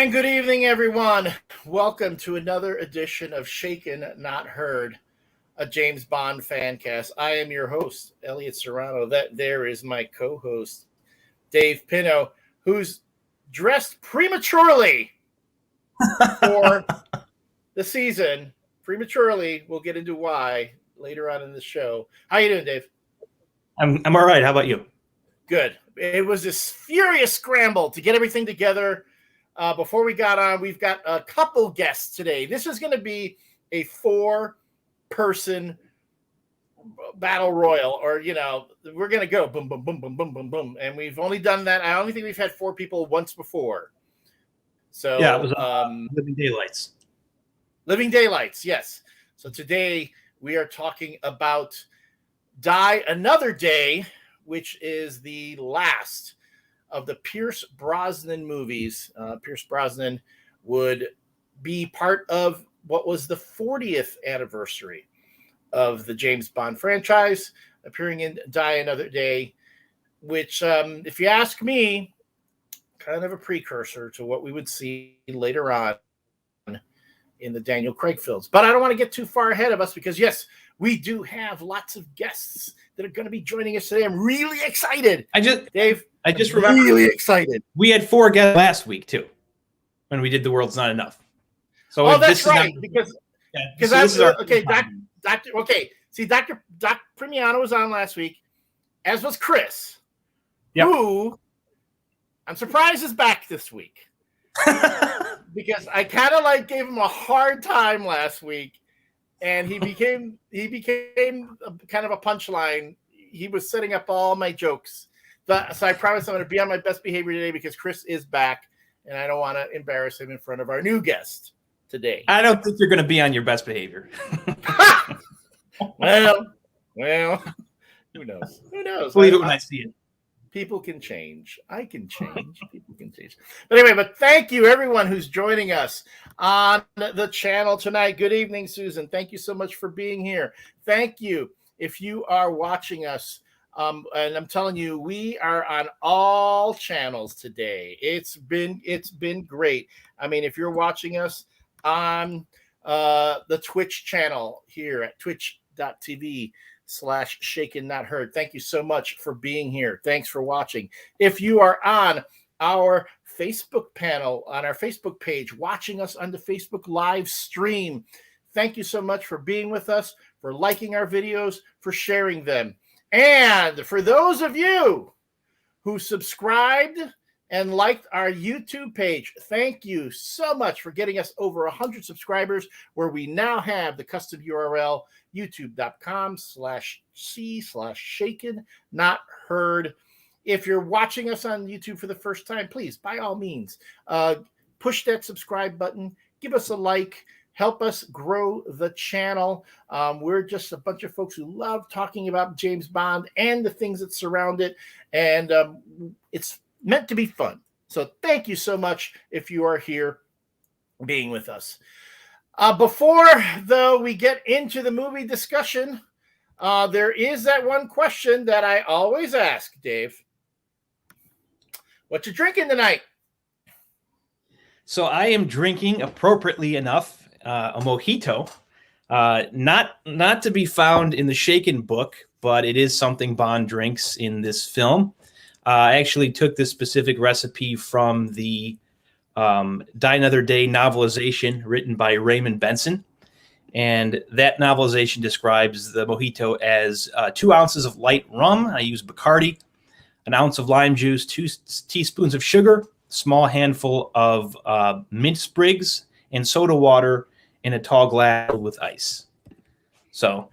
And good evening, everyone. Welcome to another edition of Shaken, Not Heard, a James Bond fan cast. I am your host, Elliott Serrano. That there is my co-host, Dave Pino, who's dressed prematurely for the season. Prematurely. We'll get into why later on in the show. How you doing, Dave? I'm all right. How about you? Good. It was this furious scramble to get everything together. Before we got on, we've got a couple guests today. This is going to be a 4-person battle royal, or, we're going to go boom, boom, boom, boom, boom, boom, boom. And we've only done that. I only think we've had 4 people once before. So, yeah, it was Living Daylights. Living Daylights, yes. So today we are talking about Die Another Day, which is the last of the Pierce Brosnan movies. Pierce Brosnan would be part of what was the 40th anniversary of the James Bond franchise, appearing in Die Another Day, which, if you ask me, kind of a precursor to what we would see later on in the Daniel Craig films. But I don't want to get too far ahead of us because, yes, we do have lots of guests that are going to be joining us today. I'm really excited. I just remember really excited. We had 4 guests last week too, when we did The World's Not Enough. So that's right. Because Dr. Primiano was on last week, as was Chris, who I'm surprised is back this week. Because I kind of gave him a hard time last week, and he became kind of a punchline. He was setting up all my jokes. So I promise I'm going to be on my best behavior today because Chris is back, and I don't want to embarrass him in front of our new guest today. I don't think you're going to be on your best behavior. Well, who knows? Believe it when I see it. People can change. I can change. People can change. But anyway, thank you, everyone who's joining us on the channel tonight. Good evening, Susan. Thank you so much for being here. Thank you if you are watching us. And I'm telling you, we are on all channels today. It's been great. I mean, if you're watching us on the Twitch channel here at twitch.tv/shaken not heard. Thank you so much for being here. Thanks for watching. If you are on our Facebook panel, on our Facebook page, watching us on the Facebook live stream, thank you so much for being with us, for liking our videos, for sharing them. And for those of you who subscribed and liked our YouTube page, thank you so much for getting us over 100 subscribers, where we now have the custom URL, youtube.com/c/shaken not heard. If you're watching us on YouTube for the first time, please, by all means, push that subscribe button, give us a like, help us grow the channel. We're just a bunch of folks who love talking about James Bond and the things that surround it, and it's meant to be fun. So thank you so much if you are here being with us. Before, though, we get into the movie discussion, there is that one question that I always ask, Dave. What you drinking tonight? So I am drinking, appropriately enough, a mojito. Not to be found in the Shaken book, but it is something Bond drinks in this film. I actually took this specific recipe from the Die Another Day novelization written by Raymond Benson. And that novelization describes the mojito as 2 ounces of light rum. I use Bacardi, an ounce of lime juice, 2 teaspoons of sugar, small handful of mint sprigs, and soda water in a tall glass filled with ice. So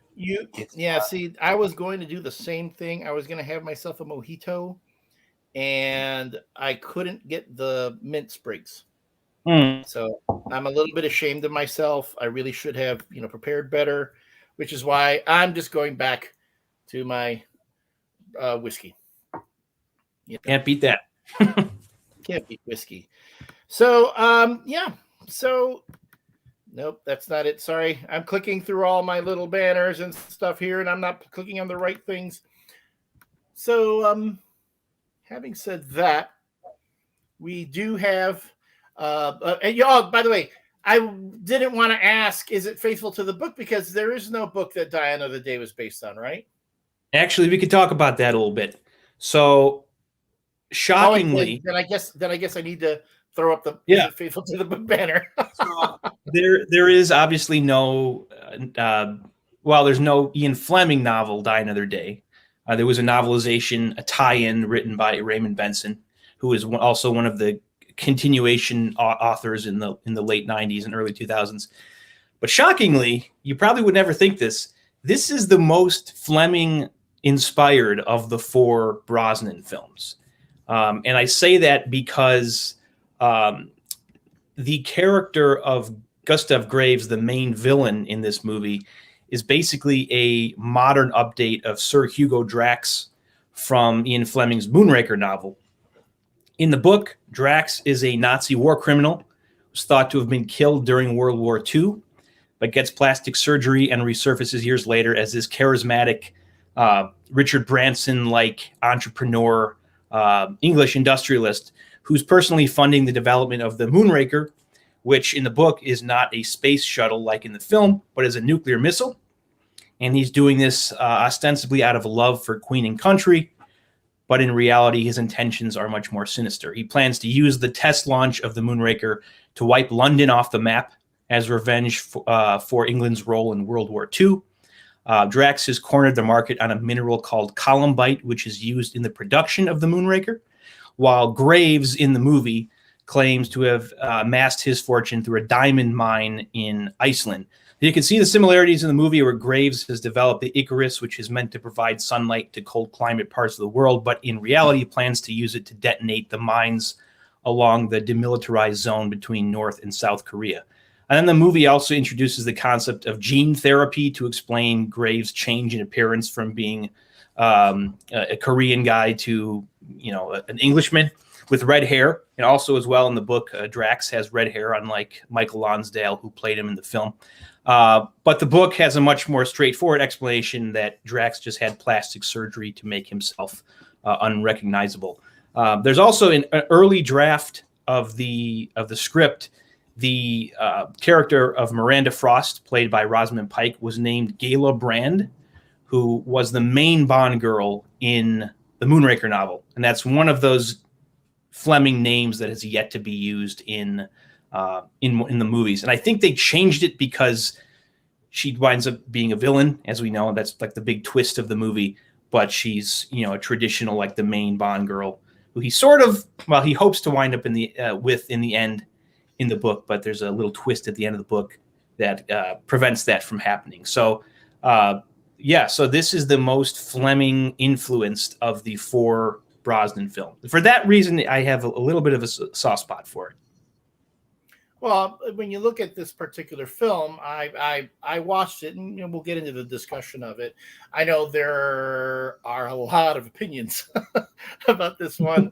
see, I was going to do the same thing. I was going to have myself a mojito, and I couldn't get the mint sprigs. So I'm a little bit ashamed of myself. I really should have, prepared better, which is why I'm just going back to my whiskey. Can't beat that. Can't beat whiskey. So, So, nope, that's not it. Sorry. I'm clicking through all my little banners and stuff here, and I'm not clicking on the right things. So, having said that, we do have And y'all, by the way, I didn't want to ask, is it faithful to the book? Because there is no book that Die Another Day was based on, right? Actually, we could talk about that a little bit. So, shockingly, then I guess I need to throw up the yeah. Is it faithful to the book banner? So there is obviously no, there's no Ian Fleming novel, Die Another Day. There was a novelization, a tie-in written by Raymond Benson, who is also one of the continuation authors in the late 90s and early 2000s. But shockingly, you probably would never think this. This is the most Fleming inspired of the 4 Brosnan films. And I say that because the character of Gustav Graves, the main villain in this movie, is basically a modern update of Sir Hugo Drax from Ian Fleming's Moonraker novel. In the book, Drax is a Nazi war criminal who's thought to have been killed during World War II, but gets plastic surgery and resurfaces years later as this charismatic Richard Branson-like entrepreneur, English industrialist, who's personally funding the development of the Moonraker, which in the book is not a space shuttle like in the film, but is a nuclear missile. And he's doing this ostensibly out of love for Queen and country, but in reality, his intentions are much more sinister. He plans to use the test launch of the Moonraker to wipe London off the map as revenge for England's role in World War II. Drax has cornered the market on a mineral called columbite, which is used in the production of the Moonraker, while Graves in the movie claims to have amassed his fortune through a diamond mine in Iceland. You can see the similarities in the movie where Graves has developed the Icarus, which is meant to provide sunlight to cold climate parts of the world, but in reality he plans to use it to detonate the mines along the demilitarized zone between North and South Korea. And then the movie also introduces the concept of gene therapy to explain Graves' change in appearance from being a Korean guy to, an Englishman with red hair. And also as well in the book, Drax has red hair, unlike Michael Lonsdale, who played him in the film. But the book has a much more straightforward explanation that Drax just had plastic surgery to make himself unrecognizable. There's also an early draft of the script. The character of Miranda Frost, played by Rosamund Pike, was named Gala Brand, who was the main Bond girl in the Moonraker novel. And that's one of those Fleming names that has yet to be used in the movies. And I think they changed it because she winds up being a villain, as we know. That's like the big twist of the movie. But she's, a traditional, like the main Bond girl, who he he hopes to wind up in the end in the book. But there's a little twist at the end of the book that prevents that from happening. So, so this is the most Fleming influenced of the 4 Brosnan films. For that reason, I have a little bit of a soft spot for it. Well, when you look at this particular film, I watched it, and we'll get into the discussion of it. I know there are a lot of opinions about this one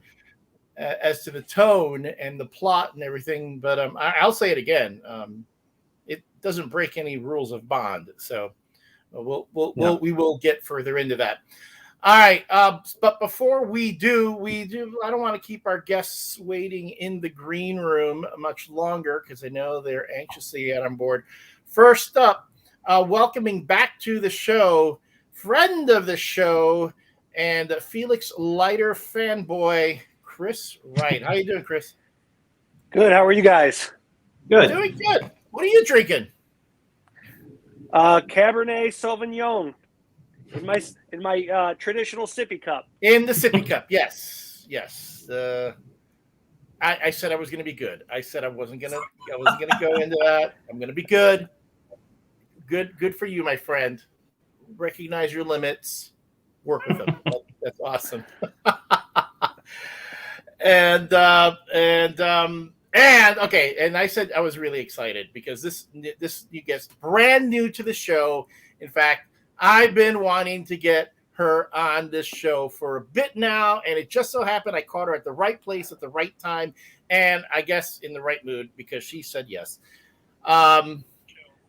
as to the tone and the plot and everything, but I'll say it again. It doesn't break any rules of Bond, so we will get further into that. All right, but before we do, I don't want to keep our guests waiting in the green room much longer because I know they're anxiously on board. First up, welcoming back to the show, friend of the show, and Felix Leiter fanboy, Chris Wright. How you doing, Chris? Good. How are you guys? Good. Doing good. What are you drinking? Cabernet Sauvignon. In my traditional sippy cup. In the sippy cup, yes. I said I was going to be good. I said I wasn't going to go into that. I'm going to be good. Good for you, my friend. Recognize your limits. Work with them. That's awesome. And okay. And I said I was really excited because this you guess brand new to the show. In fact, I've been wanting to get her on this show for a bit now, and it just so happened I caught her at the right place at the right time, and I guess in the right mood because she said yes. And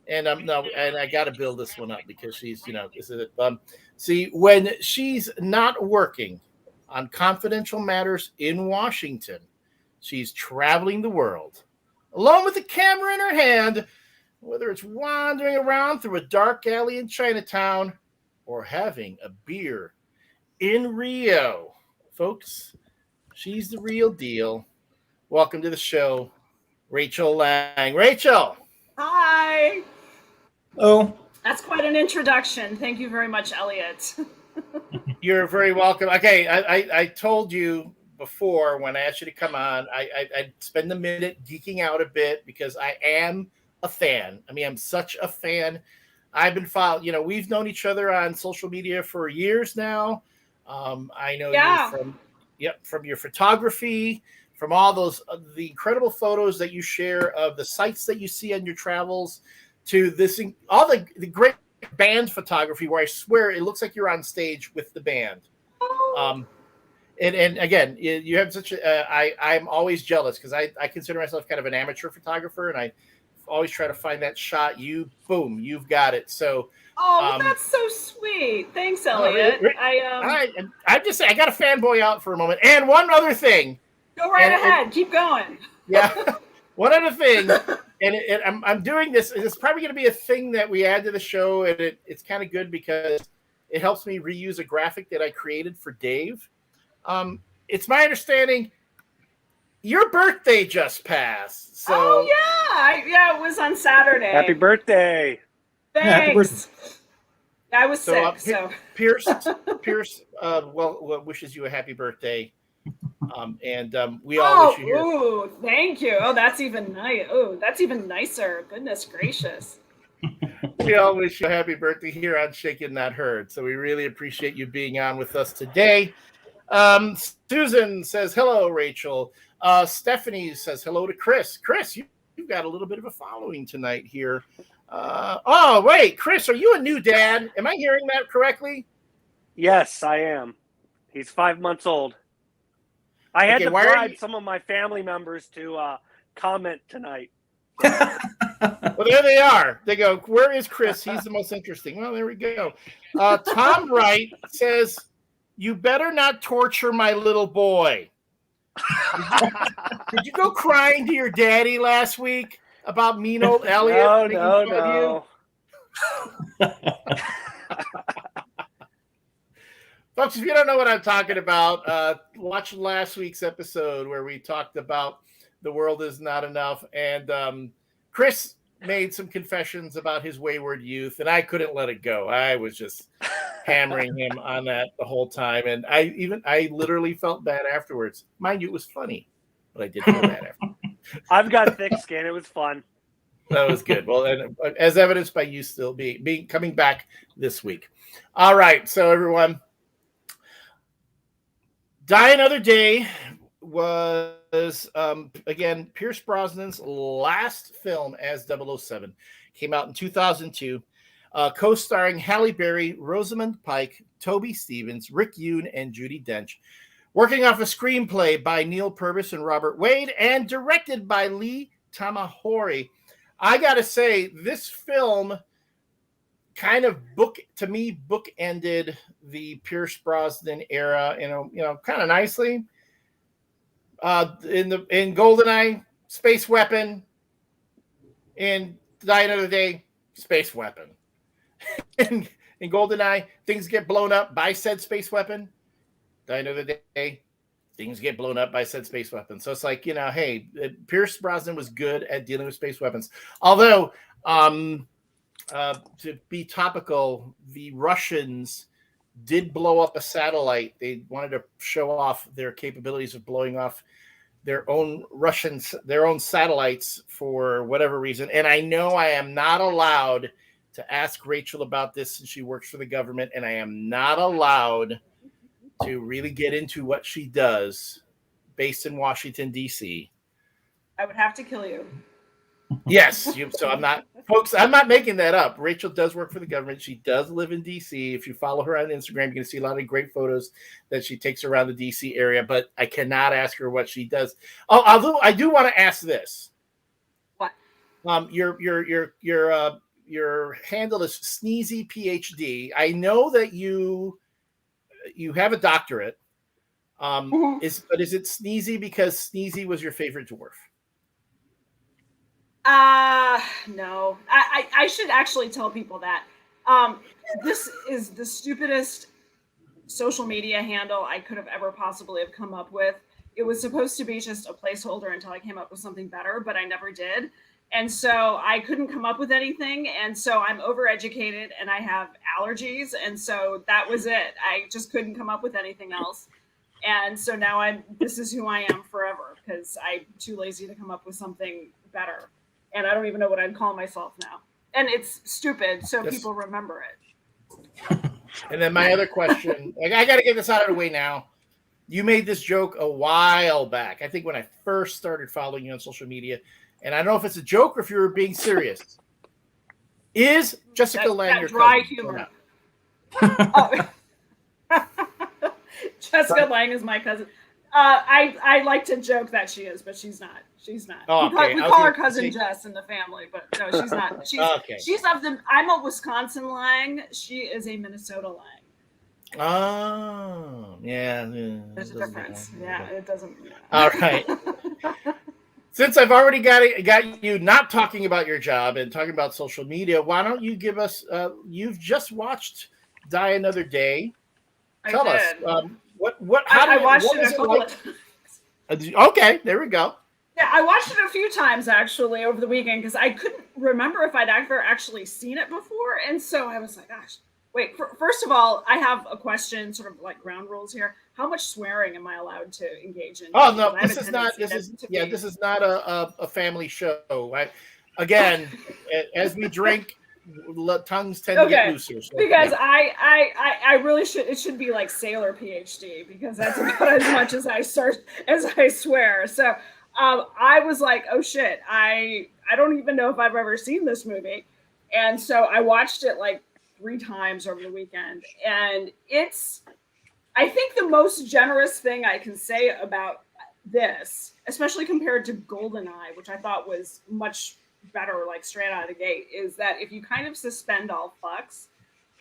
I got to build this one up because she's, this is it. See, when she's not working on confidential matters in Washington, She's traveling the world, alone with a camera in her hand, whether it's wandering around through a dark alley in Chinatown or having a beer in Rio. Folks, she's the real deal. Welcome to the show, Rachel Lange. Rachel! Hi! Oh, That's quite an introduction. Thank you very much, Elliott. You're very welcome. Okay, I told you before when I asked you to come on, I'd spend a minute geeking out a bit because I am a fan. I mean, I'm such a fan. I've been following, we've known each other on social media for years now. I know you from your photography, from all those, the incredible photos that you share of the sites that you see on your travels, to this, all the great band photography where I swear it looks like you're on stage with the band. And again, you have such I'm always jealous because I consider myself kind of an amateur photographer, and I always try to find that shot. You've got it. So, that's so sweet. Thanks, Elliott. I'm just saying, I got to fanboy out for a moment. And one other thing. Go right ahead. Keep going. Yeah. One other thing, and I'm doing this. It's probably going to be a thing that we add to the show, and it's kind of good because it helps me reuse a graphic that I created for Dave. It's my understanding your birthday just passed. So yeah, it was on Saturday. Happy birthday! Thanks. Yeah, happy birthday. I was sick. Pierce, wishes you a happy birthday. We all wish you here. Oh, thank you. Oh, that's even nice. Oh, that's even nicer. Goodness gracious. We all wish you a happy birthday here on Shaken Not Heard. So we really appreciate you being on with us today. Susan says, hello, Rachel. Stephanie says, hello to Chris. Chris, you've got a little bit of a following tonight here. Wait, Chris, are you a new dad? Am I hearing that correctly? Yes, I am. He's 5 months old. I had to bribe some of my family members to comment tonight. Well, there they are. They go, where is Chris? He's the most interesting. Well, there we go. Tom Wright says, you better not torture my little boy. Did you go crying to your daddy last week about mean old Elliott? No. Folks, if you don't know what I'm talking about, watch last week's episode where we talked about the world is not enough. And Chris made some confessions about his wayward youth, and I couldn't let it go. I was just hammering him on that the whole time. And I literally felt bad afterwards. Mind you, it was funny, but I did feel bad afterwards. I've got thick skin. It was fun. That was good. Well, and as evidenced by you still being coming back this week. All right. So everyone, Die Another Day was, again, Pierce Brosnan's last film as 007. Came out in 2002. Co-starring Halle Berry, Rosamund Pike, Toby Stephens, Rick Yoon, and Judi Dench. Working off a screenplay by Neil Purvis and Robert Wade, and directed by Lee Tamahori. I got to say, this film kind of bookended the Pierce Brosnan era, kind of nicely. In Goldeneye, space weapon. In Die Another Day, space weapon. in Goldeneye, things get blown up by said space weapon. Die Another Day, things get blown up by said space weapon. So it's like, hey, Pierce Brosnan was good at dealing with space weapons. Although, to be topical, the Russians did blow up a satellite. They wanted to show off their capabilities of blowing off their own satellites for whatever reason. And I know I am not allowed to ask Rachel about this since she works for the government, and I am not allowed to really get into what she does based in Washington, D.C. I would have to kill you. Yes. So I'm not making that up. Rachel does work for the government. She does live in D.C. If you follow her on Instagram, you're going to see a lot of great photos that she takes around the D.C. area, but I cannot ask her what she does. Although I do want to ask this. What? Your handle is Sneezy PhD. I know that you have a doctorate. Is it Sneezy because Sneezy was your favorite dwarf? No. I should actually tell people that. This is the stupidest social media handle I could have ever possibly have come up with. It was supposed to be just a placeholder until I came up with something better, but I never did. And so I couldn't come up with anything. And so I'm overeducated and I have allergies. And so that was it. I just couldn't come up with anything else. And so now this is who I am forever because I'm too lazy to come up with something better. And I don't even know what I'd call myself now. And it's stupid, so people remember it. And then my other question, I got to get this out of the way now. You made this joke a while back. I think when I first started following you on social media, and I don't know if it's a joke or if you were being serious. Is Jessica Lange your dry cousin? humor? Oh. Jessica Lange is my cousin. I like to joke that she is, but she's not. She's not. Oh, okay. We call her cousin Jess in the family, but no, she's not. She's of the. I'm a Wisconsin Lange. She is a Minnesota Lange. Oh, yeah. There's a difference. Yeah, it doesn't. Yeah. All right. Since I've already got you not talking about your job and talking about social media, why don't you give us? You've just watched Die Another Day. Tell us what? I watched it a couple of times. Okay, there we go. Yeah, I watched it a few times actually over the weekend because I couldn't remember if I'd ever actually seen it before, and so I was like, "Gosh, wait." First of all, I have a question, sort of like ground rules here. How much swearing am I allowed to engage in? Oh no, this is not a family show. Again, as we drink, tongues tend to get looser. So, because I really should. It should be like Sailor PhD because that's about as much as I swear. So. I was like, oh shit, I don't even know if I've ever seen this movie. And so I watched it like 3 times over the weekend. And it's, I think the most generous thing I can say about this, especially compared to Goldeneye, which I thought was much better, like straight out of the gate, is that if you kind of suspend all fucks,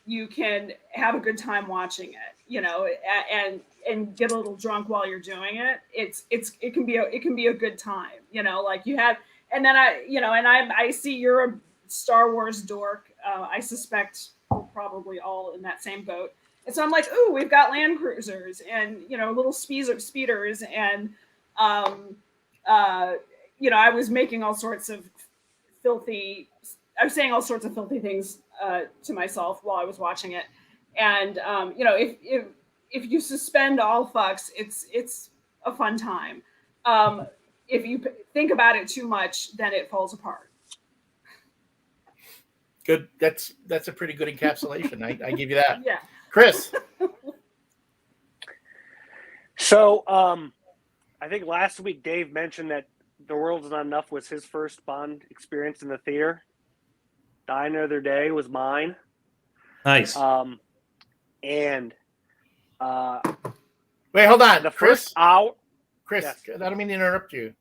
you can have a good time watching it, you know, and get a little drunk while you're doing it. It can be a good time, you know, like you have, and then I see you're a Star Wars dork. I suspect we're probably all in that same boat. And so I'm like, ooh, we've got Land Cruisers and, you know, little speeders. And, you know, I was making all sorts of I was saying all sorts of filthy things to myself while I was watching it. And, you know, if you suspend all fucks, it's a fun time. If you think about it too much, then it falls apart. Good. That's a pretty good encapsulation. I give you that. Yeah. Chris. So, I think last week Dave mentioned that The World's Not Enough was his first Bond experience in the theater. Die Another Day was mine. Nice. And wait, hold on. The Chris, first hour. Chris, Yes. I don't mean to interrupt you.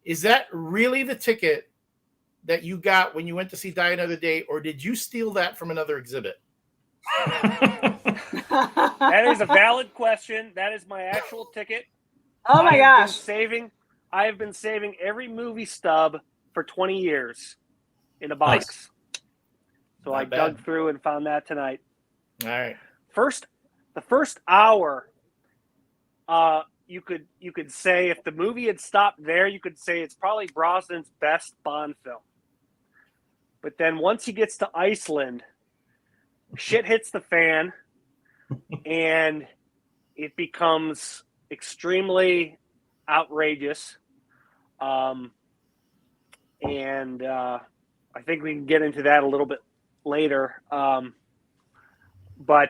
Is that really the ticket that you got when you went to see Die Another Day, or did you steal that from another exhibit? That is a valid question. That is my actual ticket. Oh my gosh. I have been saving every movie stub for 20 years in a box. Nice. So Not I bad. dug through and found that tonight. All right. The first hour, you could say if the movie had stopped there, you could say it's probably Brosnan's best Bond film. But then once he gets to Iceland, shit hits the fan, and it becomes extremely outrageous. And I think we can get into that a little bit later. But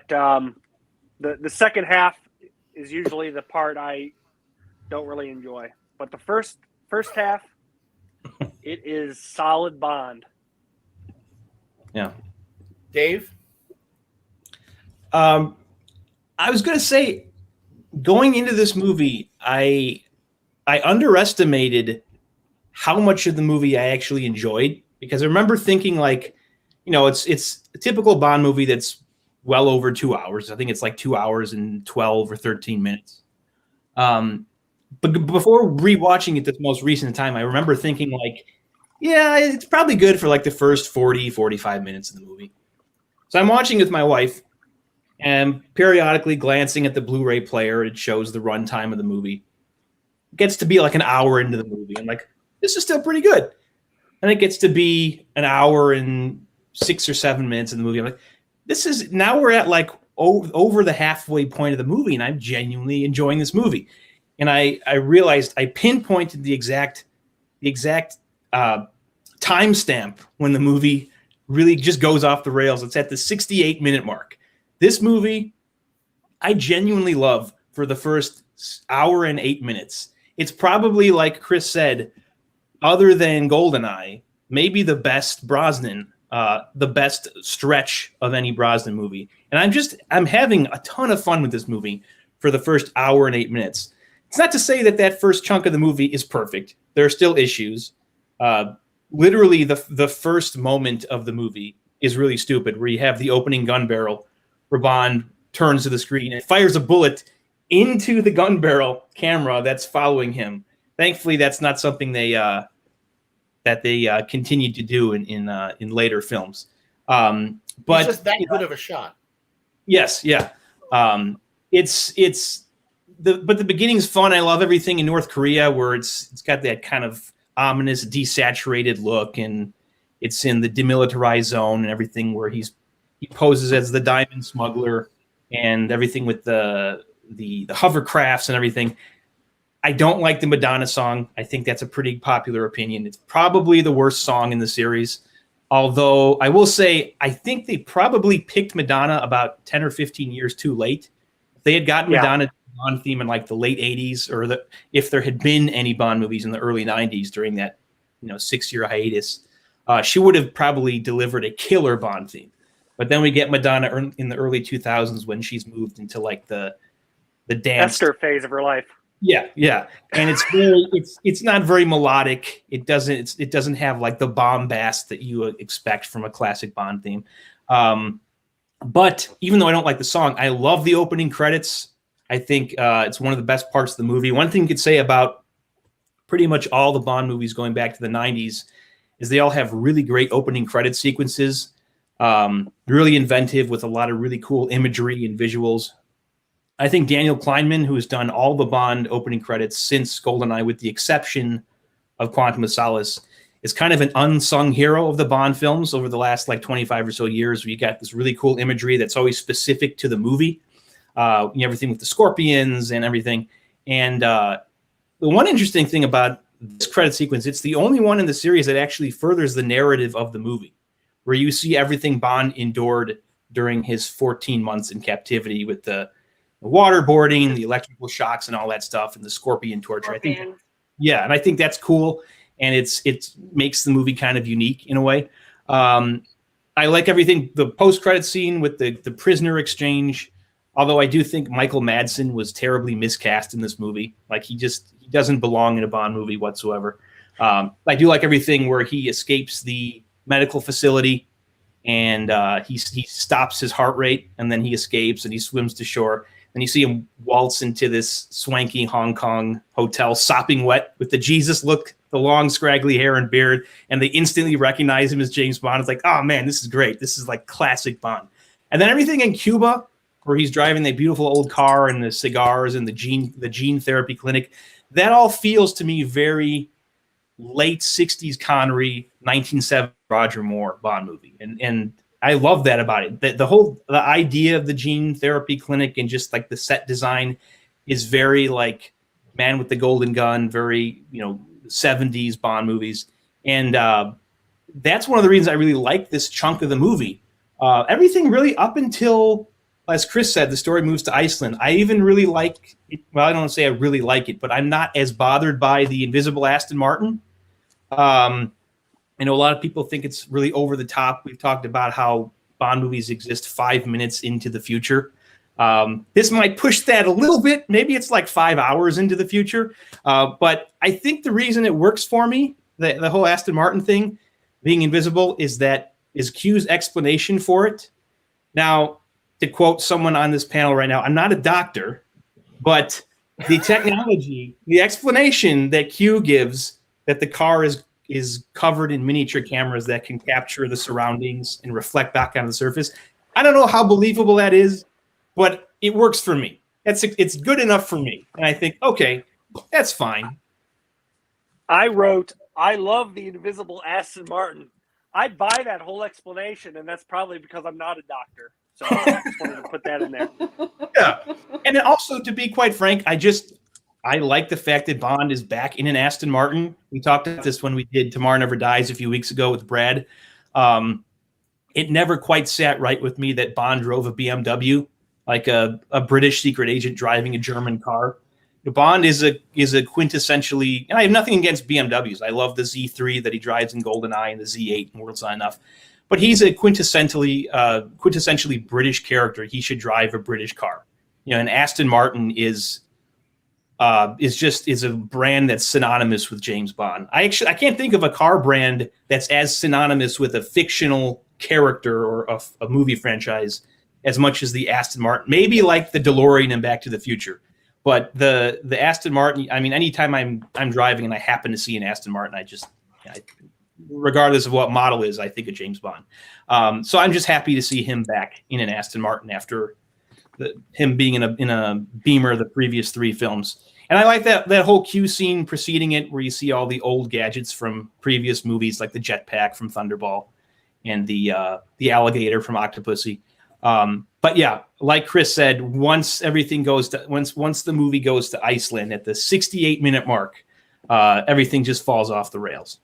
the second half is usually the part I don't really enjoy. But the first half, it is solid Bond. Yeah. Dave? I was going to say, going into this movie, I underestimated how much of the movie I actually enjoyed, because I remember thinking, like, you know, it's a typical Bond movie that's well over 2 hours. I think it's like 2 hours and 12 or 13 minutes. But before rewatching it this most recent time, I remember thinking like, yeah, it's probably good for like the first 40, 45 minutes of the movie. So I'm watching with my wife and periodically glancing at the Blu-ray player. It shows the runtime of the movie. It gets to be like an hour into the movie. I'm like, this is still pretty good. And it gets to be an hour and 6 or 7 minutes in the movie. I'm like, now we're at like over the halfway point of the movie, and I'm genuinely enjoying this movie. And I realized I pinpointed the exact timestamp when the movie really just goes off the rails. It's at the 68-minute mark. This movie, I genuinely love for the first hour and 8 minutes. It's probably, like Chris said, other than Goldeneye, maybe the best Brosnan, the best stretch of any Brosnan movie. And I'm having a ton of fun with this movie for the first hour and 8 minutes. It's not to say that first chunk of the movie is perfect. There are still issues. Literally, the first moment of the movie is really stupid, where you have the opening gun barrel where Bond turns to the screen and fires a bullet into the gun barrel camera that's following him. Thankfully, that's not something they continued to do in later films. But it's just that good of a shot. Yes, yeah. But the beginning's fun. I love everything in North Korea where it's got that kind of ominous, desaturated look, and it's in the demilitarized zone and everything where he poses as the diamond smuggler and everything with the hovercrafts and everything. I don't like the Madonna song. I think that's a pretty popular opinion. It's probably the worst song in the series. Although I will say, I think they probably picked Madonna about 10 or 15 years too late. If they had gotten Madonna Bond theme in like the late 80s, or if there had been any Bond movies in the early 90s during that 6-year hiatus, she would have probably delivered a killer Bond theme. But then we get Madonna in the early 2000s when she's moved into like the dance Esther phase of her life. Yeah, and it's not very melodic. It doesn't have like the bombast that you expect from a classic Bond theme. But even though I don't like the song, I love the opening credits. I think it's one of the best parts of the movie. One thing you could say about pretty much all the Bond movies going back to the 90s is they all have really great opening credit sequences. Really inventive with a lot of really cool imagery and visuals. I think Daniel Kleinman, who has done all the Bond opening credits since Goldeneye, with the exception of Quantum of Solace, is kind of an unsung hero of the Bond films over the last like 25 or so years, where you got this really cool imagery that's always specific to the movie. Everything with the scorpions and everything. And the one interesting thing about this credit sequence, it's the only one in the series that actually furthers the narrative of the movie, where you see everything Bond endured during his 14 months in captivity with the waterboarding, the electrical shocks and all that stuff, and the scorpion torture. I think that's cool. And it makes the movie kind of unique in a way. I like everything, the post-credit scene with the prisoner exchange. Although I do think Michael Madsen was terribly miscast in this movie. Like he doesn't belong in a Bond movie whatsoever. I do like everything where he escapes the medical facility and he stops his heart rate, and then he escapes and he swims to shore. And you see him waltz into this swanky Hong Kong hotel, sopping wet with the Jesus look, the long scraggly hair and beard, and they instantly recognize him as James Bond. It's like, oh man, this is great. This is like classic Bond. And then everything in Cuba, where he's driving the beautiful old car and the cigars and the gene therapy clinic, that all feels to me very late 60s Connery, 1970 Roger Moore Bond movie. And I love that about it. The idea of the gene therapy clinic and just like the set design is very like Man with the Golden Gun, very, 70s Bond movies. And that's one of the reasons I really like this chunk of the movie. Everything really up until, as Chris said, the story moves to Iceland. I even really like it. Well, I don't want to say I really like it, but I'm not as bothered by the invisible Aston Martin. I know a lot of people think it's really over the top. We've talked about how Bond movies exist 5 minutes into the future. This might push that a little bit. Maybe it's like 5 hours into the future. But I think the reason it works for me, the whole Aston Martin thing, being invisible, is Q's explanation for it. Now, to quote someone on this panel right now, I'm not a doctor, but the technology, the explanation that Q gives that the car is covered in miniature cameras that can capture the surroundings and reflect back on the surface. I don't know how believable that is, but it works for me. It's good enough for me. And I think, okay, that's fine. I wrote, I love the invisible Aston Martin. I'd buy that whole explanation, and that's probably because I'm not a doctor. So I just wanted to put that in there. Yeah. And then also, to be quite frank, I like the fact that Bond is back in an Aston Martin. We talked about this when we did Tomorrow Never Dies a few weeks ago with Brad. It never quite sat right with me that Bond drove a BMW, like a British secret agent driving a German car. Bond is a quintessentially, and I have nothing against BMWs. I love the Z3 that he drives in Goldeneye and the Z8 in World's Not Enough. But he's a quintessentially British character. He should drive a British car. And Aston Martin is a brand that's synonymous with James Bond. I can't think of a car brand that's as synonymous with a fictional character or a movie franchise as much as the Aston Martin. Maybe like the DeLorean in Back to the Future, but the Aston Martin. I mean, anytime I'm driving and I happen to see an Aston Martin, regardless of what model is, I think of James Bond. So I'm just happy to see him back in an Aston Martin after him being in a Beamer the previous 3 films. And I like that whole Q scene preceding it where you see all the old gadgets from previous movies, like the jetpack from Thunderball and the alligator from Octopussy. But yeah, like Chris said, once the movie goes to Iceland at the 68-minute mark, everything just falls off the rails.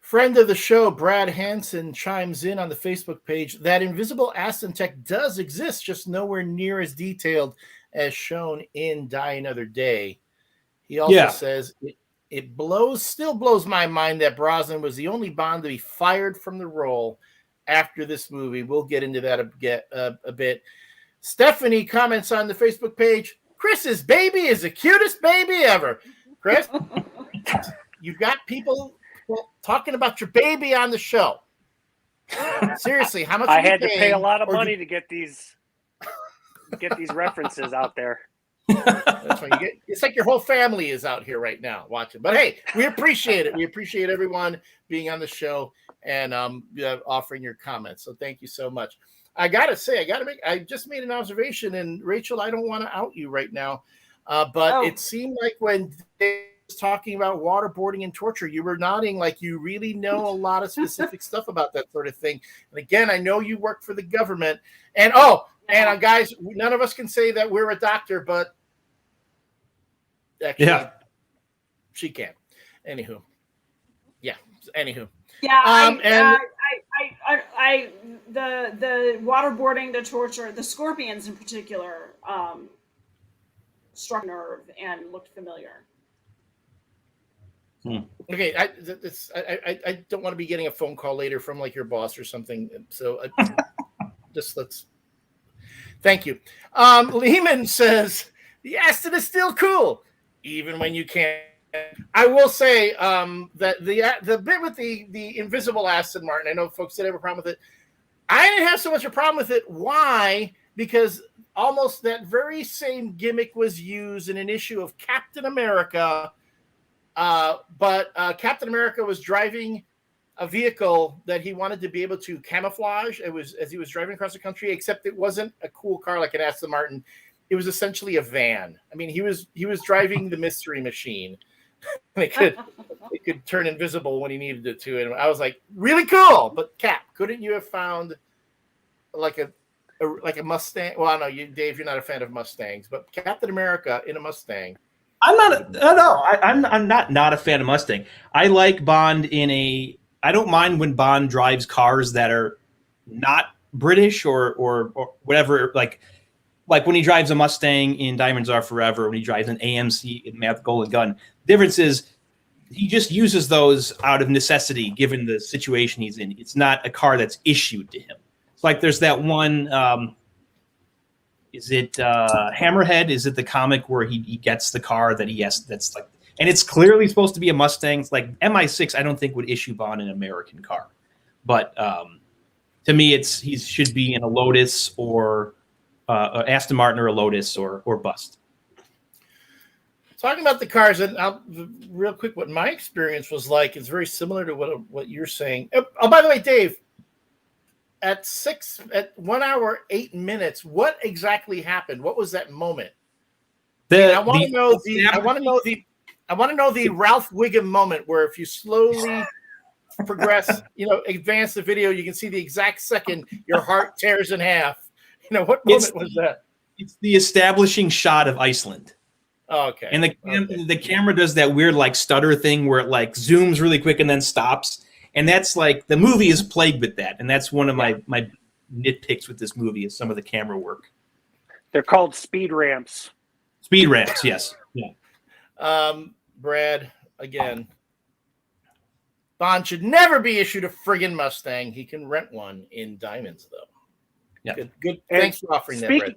Friend of the show, Brad Hansen, chimes in on the Facebook page that invisible Aston tech does exist, just nowhere near as detailed as shown in Die Another Day. He also says it still blows my mind that Brosnan was the only Bond to be fired from the role after this movie. We'll get into that a bit. Stephanie comments on the Facebook page, Chris's baby is the cutest baby ever. Chris, you've got people talking about your baby on the show. Seriously, how much? I had to pay a lot of money to get these references out there. That's fine. It's like your whole family is out here right now watching. But hey, we appreciate it. We appreciate everyone being on the show and offering your comments. So thank you so much. I just made an observation, and Rachel, I don't want to out you right now, but it seemed like when Dave was talking about waterboarding and torture, you were nodding like you really know a lot of specific stuff about that sort of thing. And again, I know you work for the government, and guys, none of us can say that we're a doctor, but actually, she can. Anywho. Yeah, the waterboarding, the torture, the scorpions in particular, struck a nerve and looked familiar. Okay, I don't want to be getting a phone call later from like your boss or something. So let's. Thank you. Lehman says the Aston is still cool, even when you can't. I will say that the bit with the invisible Aston Martin, I know folks did have a problem with it. I didn't have so much a problem with it. Why? Because almost that very same gimmick was used in an issue of Captain America, but Captain America was driving a vehicle that he wanted to be able to camouflage. It was as he was driving across the country, except it wasn't a cool car like an Aston Martin. It was essentially a van. I mean, he was driving the Mystery Machine. It could turn invisible when he needed it to. And I was like, really cool. But Cap, couldn't you have found like a Mustang? Well, I know you, Dave, you're not a fan of Mustangs, but Captain America in a Mustang. I'm not a fan of Mustang. I like Bond I don't mind when Bond drives cars that are not British or whatever, like when he drives a Mustang in Diamonds Are Forever, when he drives an AMC in Mad Golden Gun. Difference is he just uses those out of necessity given the situation he's in. It's not a car that's issued to him. It's like there's that one, is it Hammerhead? Is it the comic where he gets the car that he has that's like, and it's clearly supposed to be a Mustang. It's like MI6, I don't think would issue Bond an American car. But to me, he should be in a Lotus or Aston Martin or a Lotus or bust. Talking about the cars, and real quick, what my experience was like is very similar to what you're saying. Oh, by the way, Dave, at 1 hour 8 minutes, what exactly happened? What was that moment? I want to know the Ralph Wiggum moment where if you slowly progress, advance the video, you can see the exact second your heart tears in half. What moment was that? It's the establishing shot of Iceland. Oh, okay. And the camera does that weird like stutter thing where it like zooms really quick and then stops. And that's like the movie is plagued with that. And that's one of my nitpicks with this movie is some of the camera work. They're called speed ramps. Speed ramps, yes. Yeah. Brad, again, Bond should never be issued a friggin' Mustang. He can rent one in diamonds, though. Yeah. Good. Thanks for offering that, Brad.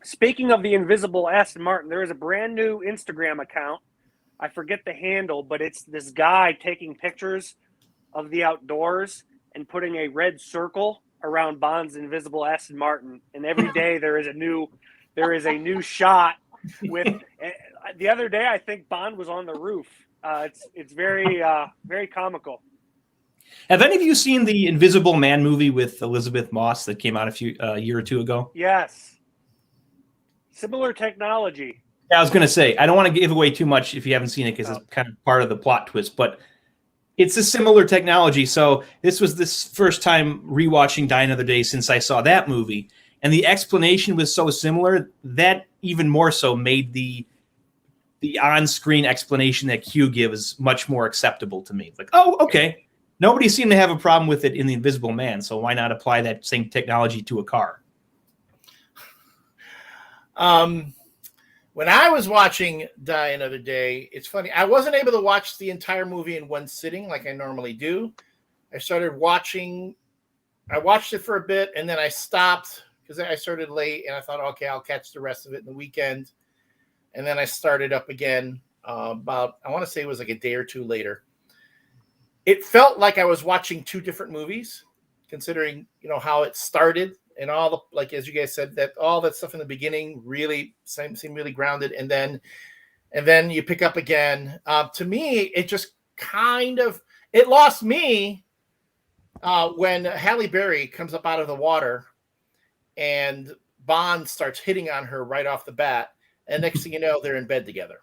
Speaking of the invisible Aston Martin, there is a brand new Instagram account. I forget the handle, but it's this guy taking pictures of the outdoors and putting a red circle around Bond's invisible Aston Martin. And every day there is a new shot with. The other day, I think Bond was on the roof. It's very very comical. Have any of you seen the Invisible Man movie with Elizabeth Moss that came out a year or two ago? Yes. Similar technology. Yeah, I was going to say, I don't want to give away too much if you haven't seen it because it's kind of part of the plot twist, but it's a similar technology. So this was this first time rewatching Die Another Day since I saw that movie. And the explanation was so similar that even more so made the on-screen explanation that Q gives much more acceptable to me. Like, oh, okay. Nobody seemed to have a problem with it in The Invisible Man, so why not apply that same technology to a car? When I was watching Die Another Day, it's funny. I wasn't able to watch the entire movie in one sitting like I normally do. I watched it for a bit, and then I stopped because I started late, and I thought, okay, I'll catch the rest of it in the weekend. And then I started up again about, I want to say it was like a day or two later. It felt like I was watching two different movies, considering, how it started and all the, like, as you guys said, that all that stuff in the beginning really seemed really grounded. And then you pick up again. To me, it just it lost me when Halle Berry comes up out of the water and Bond starts hitting on her right off the bat. And next thing you know, they're in bed together.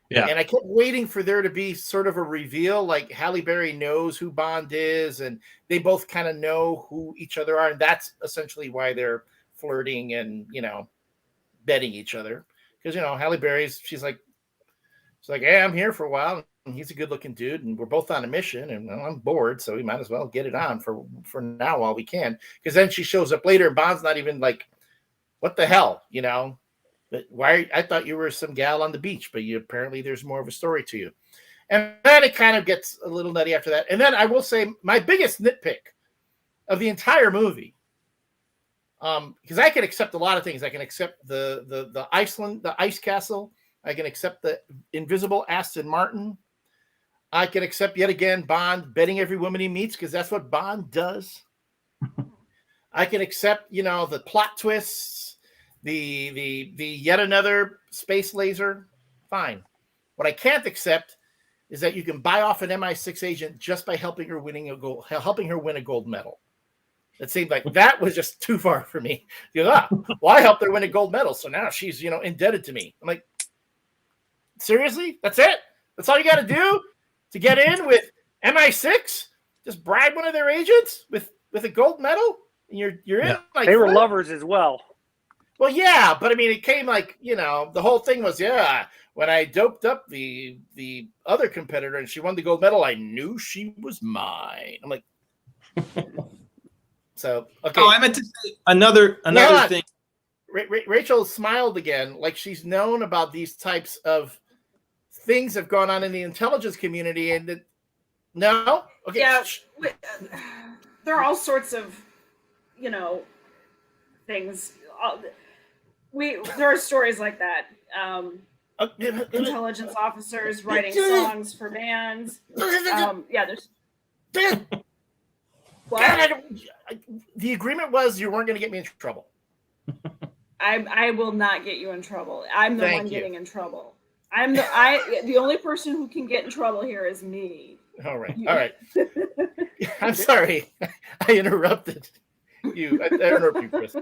Yeah. And I kept waiting for there to be sort of a reveal, like Halle Berry knows who Bond is, and they both kind of know who each other are. And that's essentially why they're flirting and, betting each other. Because, Halle Berry's, she's like, hey, I'm here for a while. And he's a good looking dude. And we're both on a mission. And I'm bored. So we might as well get it on for now while we can. Because then she shows up later and Bond's not even like, what the hell, But why? I thought you were some gal on the beach, but apparently there's more of a story to you. And then it kind of gets a little nutty after that. And then I will say my biggest nitpick of the entire movie, because I can accept a lot of things. I can accept the Iceland, the ice castle. I can accept the invisible Aston Martin. I can accept yet again Bond betting every woman he meets because that's what Bond does. I can accept, the plot twists. The yet another space laser, fine. What I can't accept is that you can buy off an MI6 agent just by helping her win a gold medal. It seemed like that was just too far for me. I helped her win a gold medal, so now she's indebted to me. I'm like, seriously? That's it? That's all you got to do to get in with MI6? Just bribe one of their agents with a gold medal, and you're in. Like they were lovers as well. Well, yeah, but I mean, it came like, the whole thing was, when I doped up the other competitor and she won the gold medal, I knew she was mine. I'm like, so, okay. Oh, I meant to say another thing. Rachel smiled again, like she's known about these types of things that have gone on in the intelligence community. And no? Okay. Yeah, there are all sorts of, things. There are stories like that. Intelligence officers writing songs for bands. There's. What? The agreement was you weren't going to get me in trouble. I will not get you in trouble. I'm the one getting in trouble. The only person who can get in trouble here is me. All right. All right. I'm sorry. I interrupted you. I interrupted you, Chris.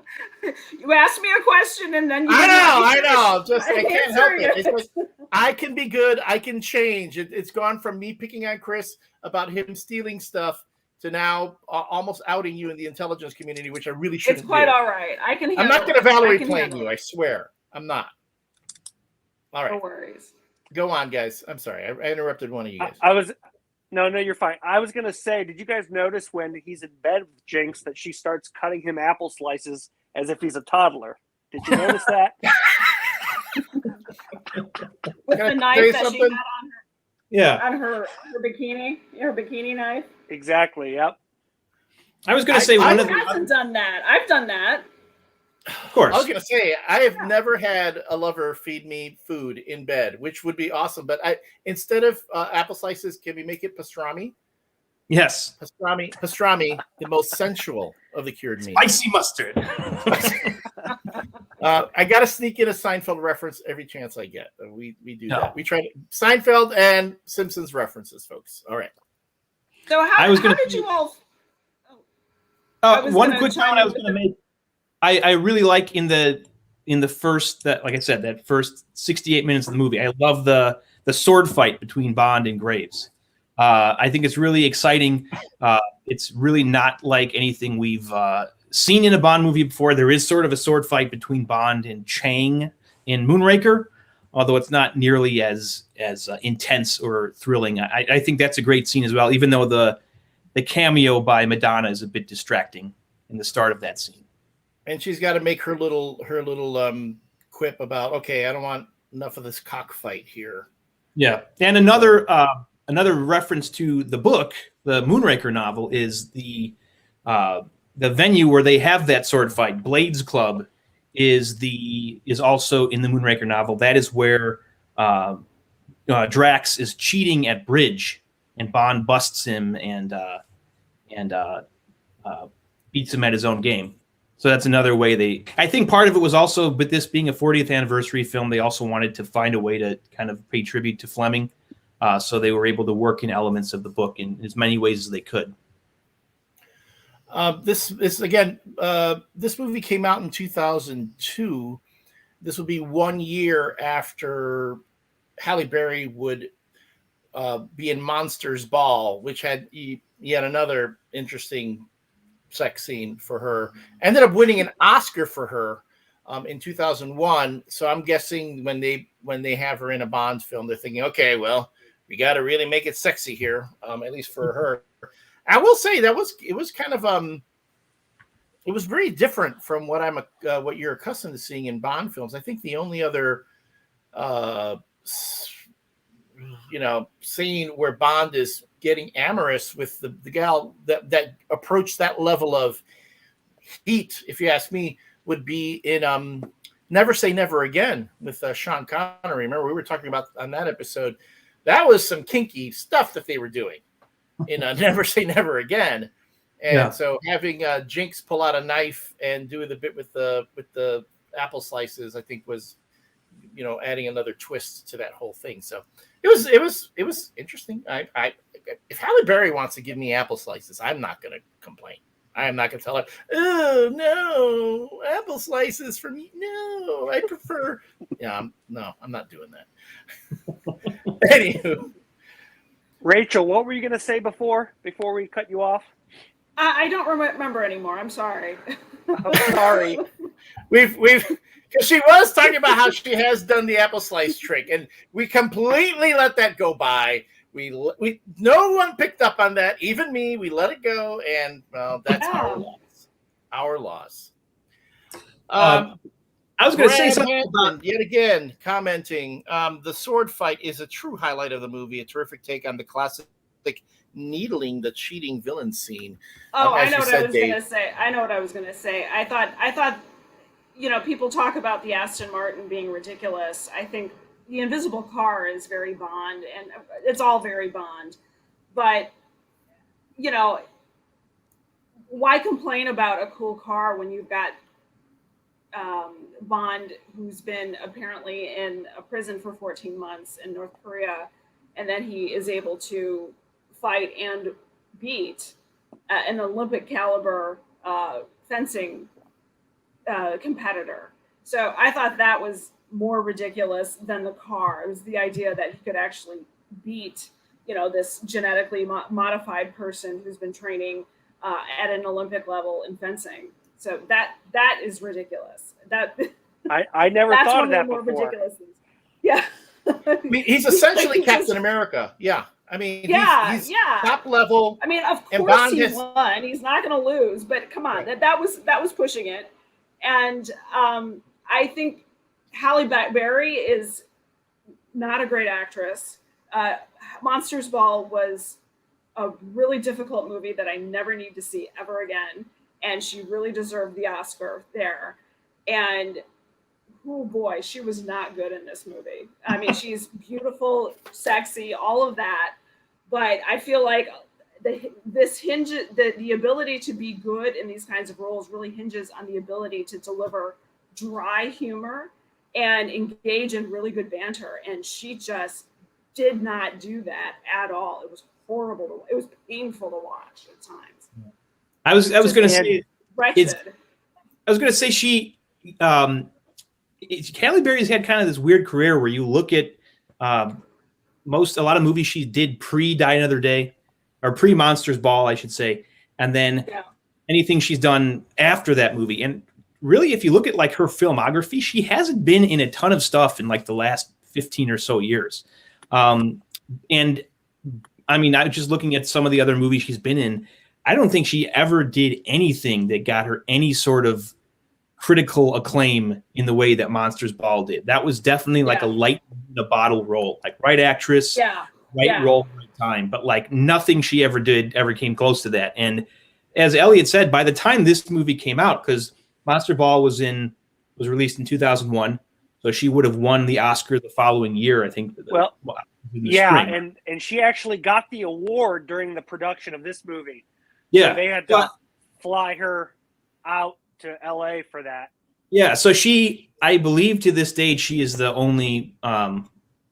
You asked me a question and then you I know. Just I can't help it. it. It's like, I can be good. I can change. It's gone from me picking on Chris about him stealing stuff to now almost outing you in the intelligence community, which I really shouldn't. It's quite do. all right. I can. I'm not going to Valerie playing you. I swear, I'm not. All right. No worries. Go on, guys. I'm sorry. I interrupted one of you guys. No, you're fine. I was going to say, did you guys notice when he's in bed with Jinx that she starts cutting him apple slices as if he's a toddler? Did you notice that? With the knife that she had on her bikini knife. Exactly. Yep. I was going to say I haven't done that. I've done that. Of course. I was going to say, I have never had a lover feed me food in bed, which would be awesome. But instead of apple slices, can we make it pastrami? Yes. Pastrami, the most sensual of the cured meat. Spicy mustard. I got to sneak in a Seinfeld reference every chance I get. We do that. We try to Seinfeld and Simpsons references, folks. All right. So how did you all? One quick comment I was going to make. I really like in the first like I said, that first 68 minutes of the movie. I love the sword fight between Bond and Graves. I think it's really exciting. It's really not like anything we've seen in a Bond movie before. There is sort of a sword fight between Bond and Chang in Moonraker, although it's not nearly as intense or thrilling. I think that's a great scene as well, even though the cameo by Madonna is a bit distracting in the start of that scene. And she's got to make her little quip about, okay, I don't want enough of this cockfight here. Yeah, and another reference to the book, the Moonraker novel, is the venue where they have that sword fight. Blades Club is also in the Moonraker novel. That is where Drax is cheating at bridge, and Bond busts him and beats him at his own game. So that's another way I think part of it was also, but this being a 40th anniversary film, they also wanted to find a way to kind of pay tribute to Fleming. So they were able to work in elements of the book in as many ways as they could. This movie came out in 2002. This would be 1 year after Halle Berry would be in Monsters Ball, which had yet another interesting sex scene for her. Ended up winning an Oscar for her in 2001. So I'm guessing when they have her in a Bond film, they're thinking, okay, well, we got to really make it sexy here, at least for her. I will say it was kind of it was very different from what you're accustomed to seeing in Bond films. I think the only other scene where Bond is getting amorous with the gal that approached that level of heat, if you ask me, would be in Never Say Never Again with Sean Connery. Remember, we were talking about on that episode. That was some kinky stuff that they were doing in Never Say Never Again. And so having Jinx pull out a knife and do the bit with the apple slices, I think was, adding another twist to that whole thing. So it was interesting. If Halle Berry wants to give me apple slices, I'm not going to complain. I am not going to tell her, oh no, apple slices for me. No, I prefer. I'm not doing that. Anywho, Rachel, what were you going to say before we cut you off? I don't remember anymore. I'm sorry. I'm sorry. Because she was talking about how she has done the apple slice trick, and we completely let that go by. No one picked up on that, even me. We let it go, and that's our loss. Our loss. I was going to say something about yet again commenting. The sword fight is a true highlight of the movie. A terrific take on the classic needling the cheating villain scene. I know what I was going to say. I thought. People talk about the Aston Martin being ridiculous. I think the invisible car is very Bond, and it's all very Bond. But, why complain about a cool car when you've got Bond, who's been apparently in a prison for 14 months in North Korea, and then he is able to fight and beat an Olympic caliber fencing competitor. So I thought that was more ridiculous than the car. It was the idea that he could actually beat, this genetically modified person who's been training at an Olympic level in fencing. So that is ridiculous. That I never that's thought one of of that the more before. ridiculous things. Yeah. I mean, he's essentially Captain America. Yeah. I mean, he's top level. I mean, of and course Bond he has- won. He's not going to lose. But come on, Right. that was pushing it. And I think Halle Berry is not a great actress. Monsters Ball was a really difficult movie that I never need to see ever again. And she really deserved the Oscar there. And oh boy, she was not good in this movie. I mean, she's beautiful, sexy, all of that. But I feel like the ability to be good in these kinds of roles really hinges on the ability to deliver dry humor and engage in really good banter. And she just did not do that at all. It was horrible. It was painful to watch at times. I was going to say Wretched. I was going to say Halle Berry's had kind of this weird career where you look at a lot of movies she did pre Die Another Day, or pre Monsters Ball, I should say, and then anything she's done after that movie. And really, if you look at like her filmography, she hasn't been in a ton of stuff in like the last 15 or so years. And I mean, I was just looking at some of the other movies she's been in. I don't think she ever did anything that got her any sort of critical acclaim in the way that Monsters Ball did. That was definitely like a light in a bottle role, like right actress, right role, right time. But like nothing she ever did ever came close to that. And as Elliott said, by the time this movie came out, because Monster Ball was released in 2001, so she would have won the Oscar the following year, I think. Spring. And she actually got the award during the production of this movie. Yeah, so they had to fly her out to LA for that. Yeah, so I believe to this date, she is the only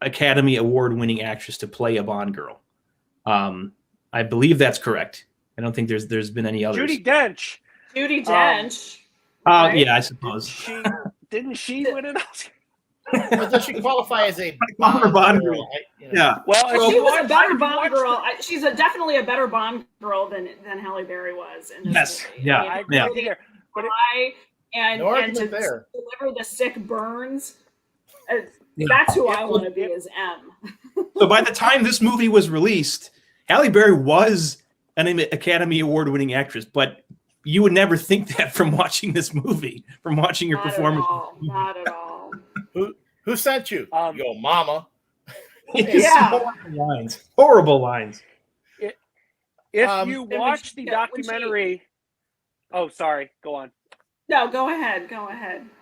Academy Award-winning actress to play a Bond girl. I believe that's correct. I don't think there's been any others. Judi Dench. Right? Yeah, I suppose. Didn't she win an Oscar? But does she qualify as a Bond girl? Yeah. Well, she was a better Bond girl. She's definitely a better Bond girl than Halle Berry was in this movie. Yeah, I agree there. But and to deliver the sick burns, that's who I want to be as M. So by the time this movie was released, Halle Berry was an Academy Award-winning actress, but you would never think that from watching this movie, from watching her performance. Not at all. Who sent you? Your mama. Horrible lines. If you watch the documentary, oh, sorry, go on. No, go ahead.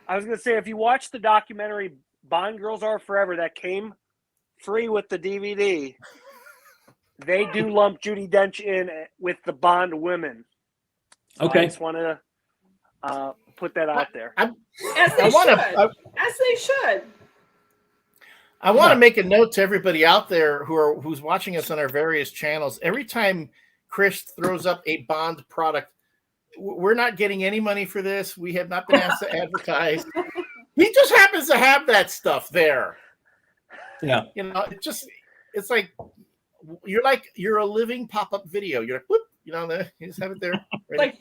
I was going to say, if you watch the documentary Bond Girls Are Forever that came free with the DVD, they do lump Judi Dench in with the Bond women. So okay. I just want to put that out there. As they should. I want to make a note to everybody out there who's watching us on our various channels. Every time Chris throws up a Bond product, we're not getting any money for this. We have not been asked to advertise. He just happens to have that stuff there. Yeah. It's like you're a living pop-up video. You're like, whoop, you just have it there. Right? Like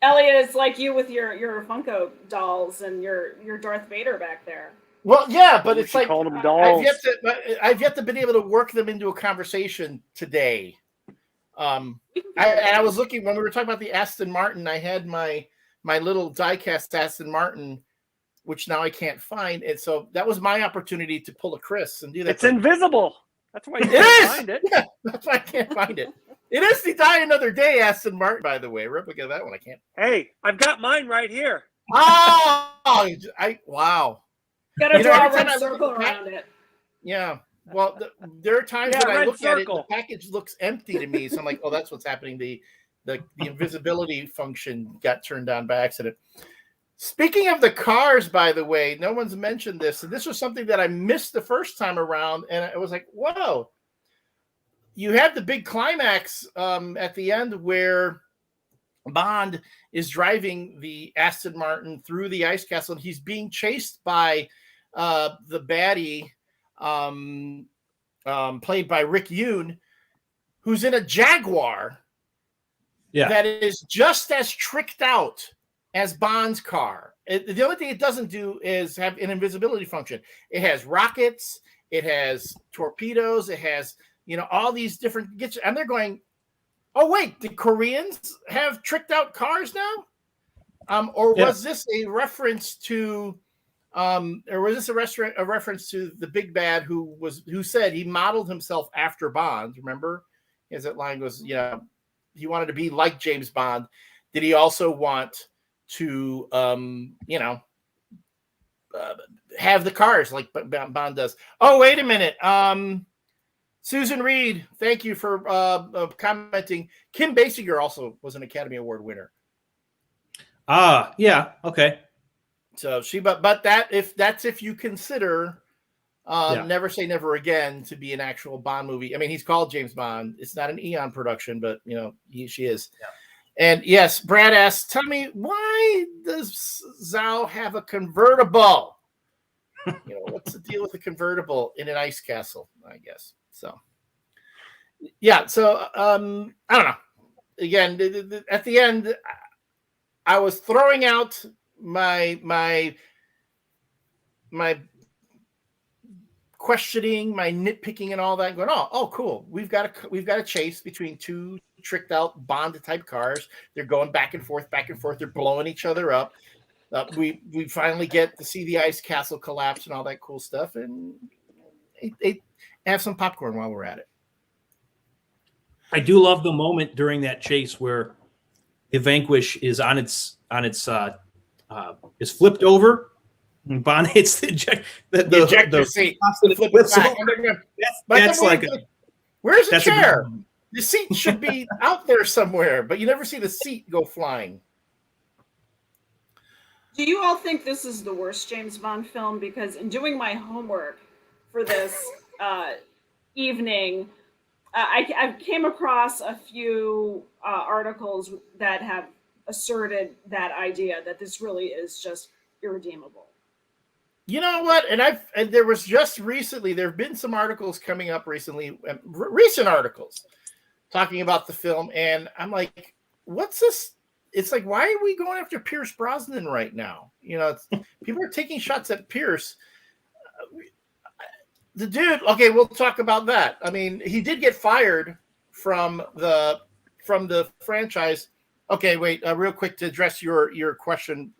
Elliott, it's like you with your Funko dolls and your Darth Vader back there. Well, yeah, but it's like call them dolls. I've yet to been able to work them into a conversation today. I was looking when we were talking about the Aston Martin. I had my little die-cast Aston Martin, which now I can't find, and so that was my opportunity to pull a Chris and do that. It's invisible. That's why you can't find it. Yeah, that's why I can't find it. It is the Die Another Day Aston Martin, by the way. Replica of that one. I can't. Hey, I've got mine right here. Oh, wow. Gotta draw a red circle around it. Yeah. Well, there are times when I look at it, the package looks empty to me. So I'm like, oh, that's what's happening. The invisibility function got turned on by accident. Speaking of the cars, by the way, no one's mentioned this, and this was something that I missed the first time around, and it was like, whoa. You have the big climax at the end where Bond is driving the Aston Martin through the ice castle, and he's being chased by the baddie played by Rick Yoon, who's in a Jaguar that is just as tricked out as Bond's car. The only thing it doesn't do is have an invisibility function. It has rockets, it has torpedoes, it has, all these different, and they're going, oh wait, the Koreans have tricked out cars now? Or was this a reference to a reference to the big bad who said he modeled himself after Bond? Remember, as that line goes, he wanted to be like James Bond. Did he also want to, have the cars like Bond does? Oh, wait a minute. Susan Reed, thank you for commenting. Kim Basinger also was an Academy Award winner. Yeah, okay. So but if you consider Never Say Never Again to be an actual Bond movie. I mean, he's called James Bond. It's not an Eon production, but she is. Yeah. And yes, Brad asks, tell me, why does Zhao have a convertible? What's the deal with a convertible in an ice castle, I guess. So, yeah. So, I don't know. Again, at the end, I was throwing out my questioning, my nitpicking, and all that. Going, oh, cool. We've got a chase between two tricked out Bond type cars. They're going back and forth. They're blowing each other up. We finally get to see the ice castle collapse and all that cool stuff, and have some popcorn while we're at it. I do love the moment during that chase where the Vanquish is is flipped over, and Bond hits the ejector seat. That's like where's the chair? The seat should be out there somewhere, but you never see the seat go flying. Do you all think this is the worst James Bond film? Because in doing my homework for this evening, I came across a few articles that have asserted that idea that this really is just irredeemable. You know what? And there was just recently, there have been some articles coming up recently, recent articles talking about the film, and I'm like, what's this? It's like, why are we going after Pierce Brosnan right now? People are taking shots at Pierce. The dude, okay, we'll talk about that. I mean, he did get fired from the franchise. Okay, wait, real quick to address your question,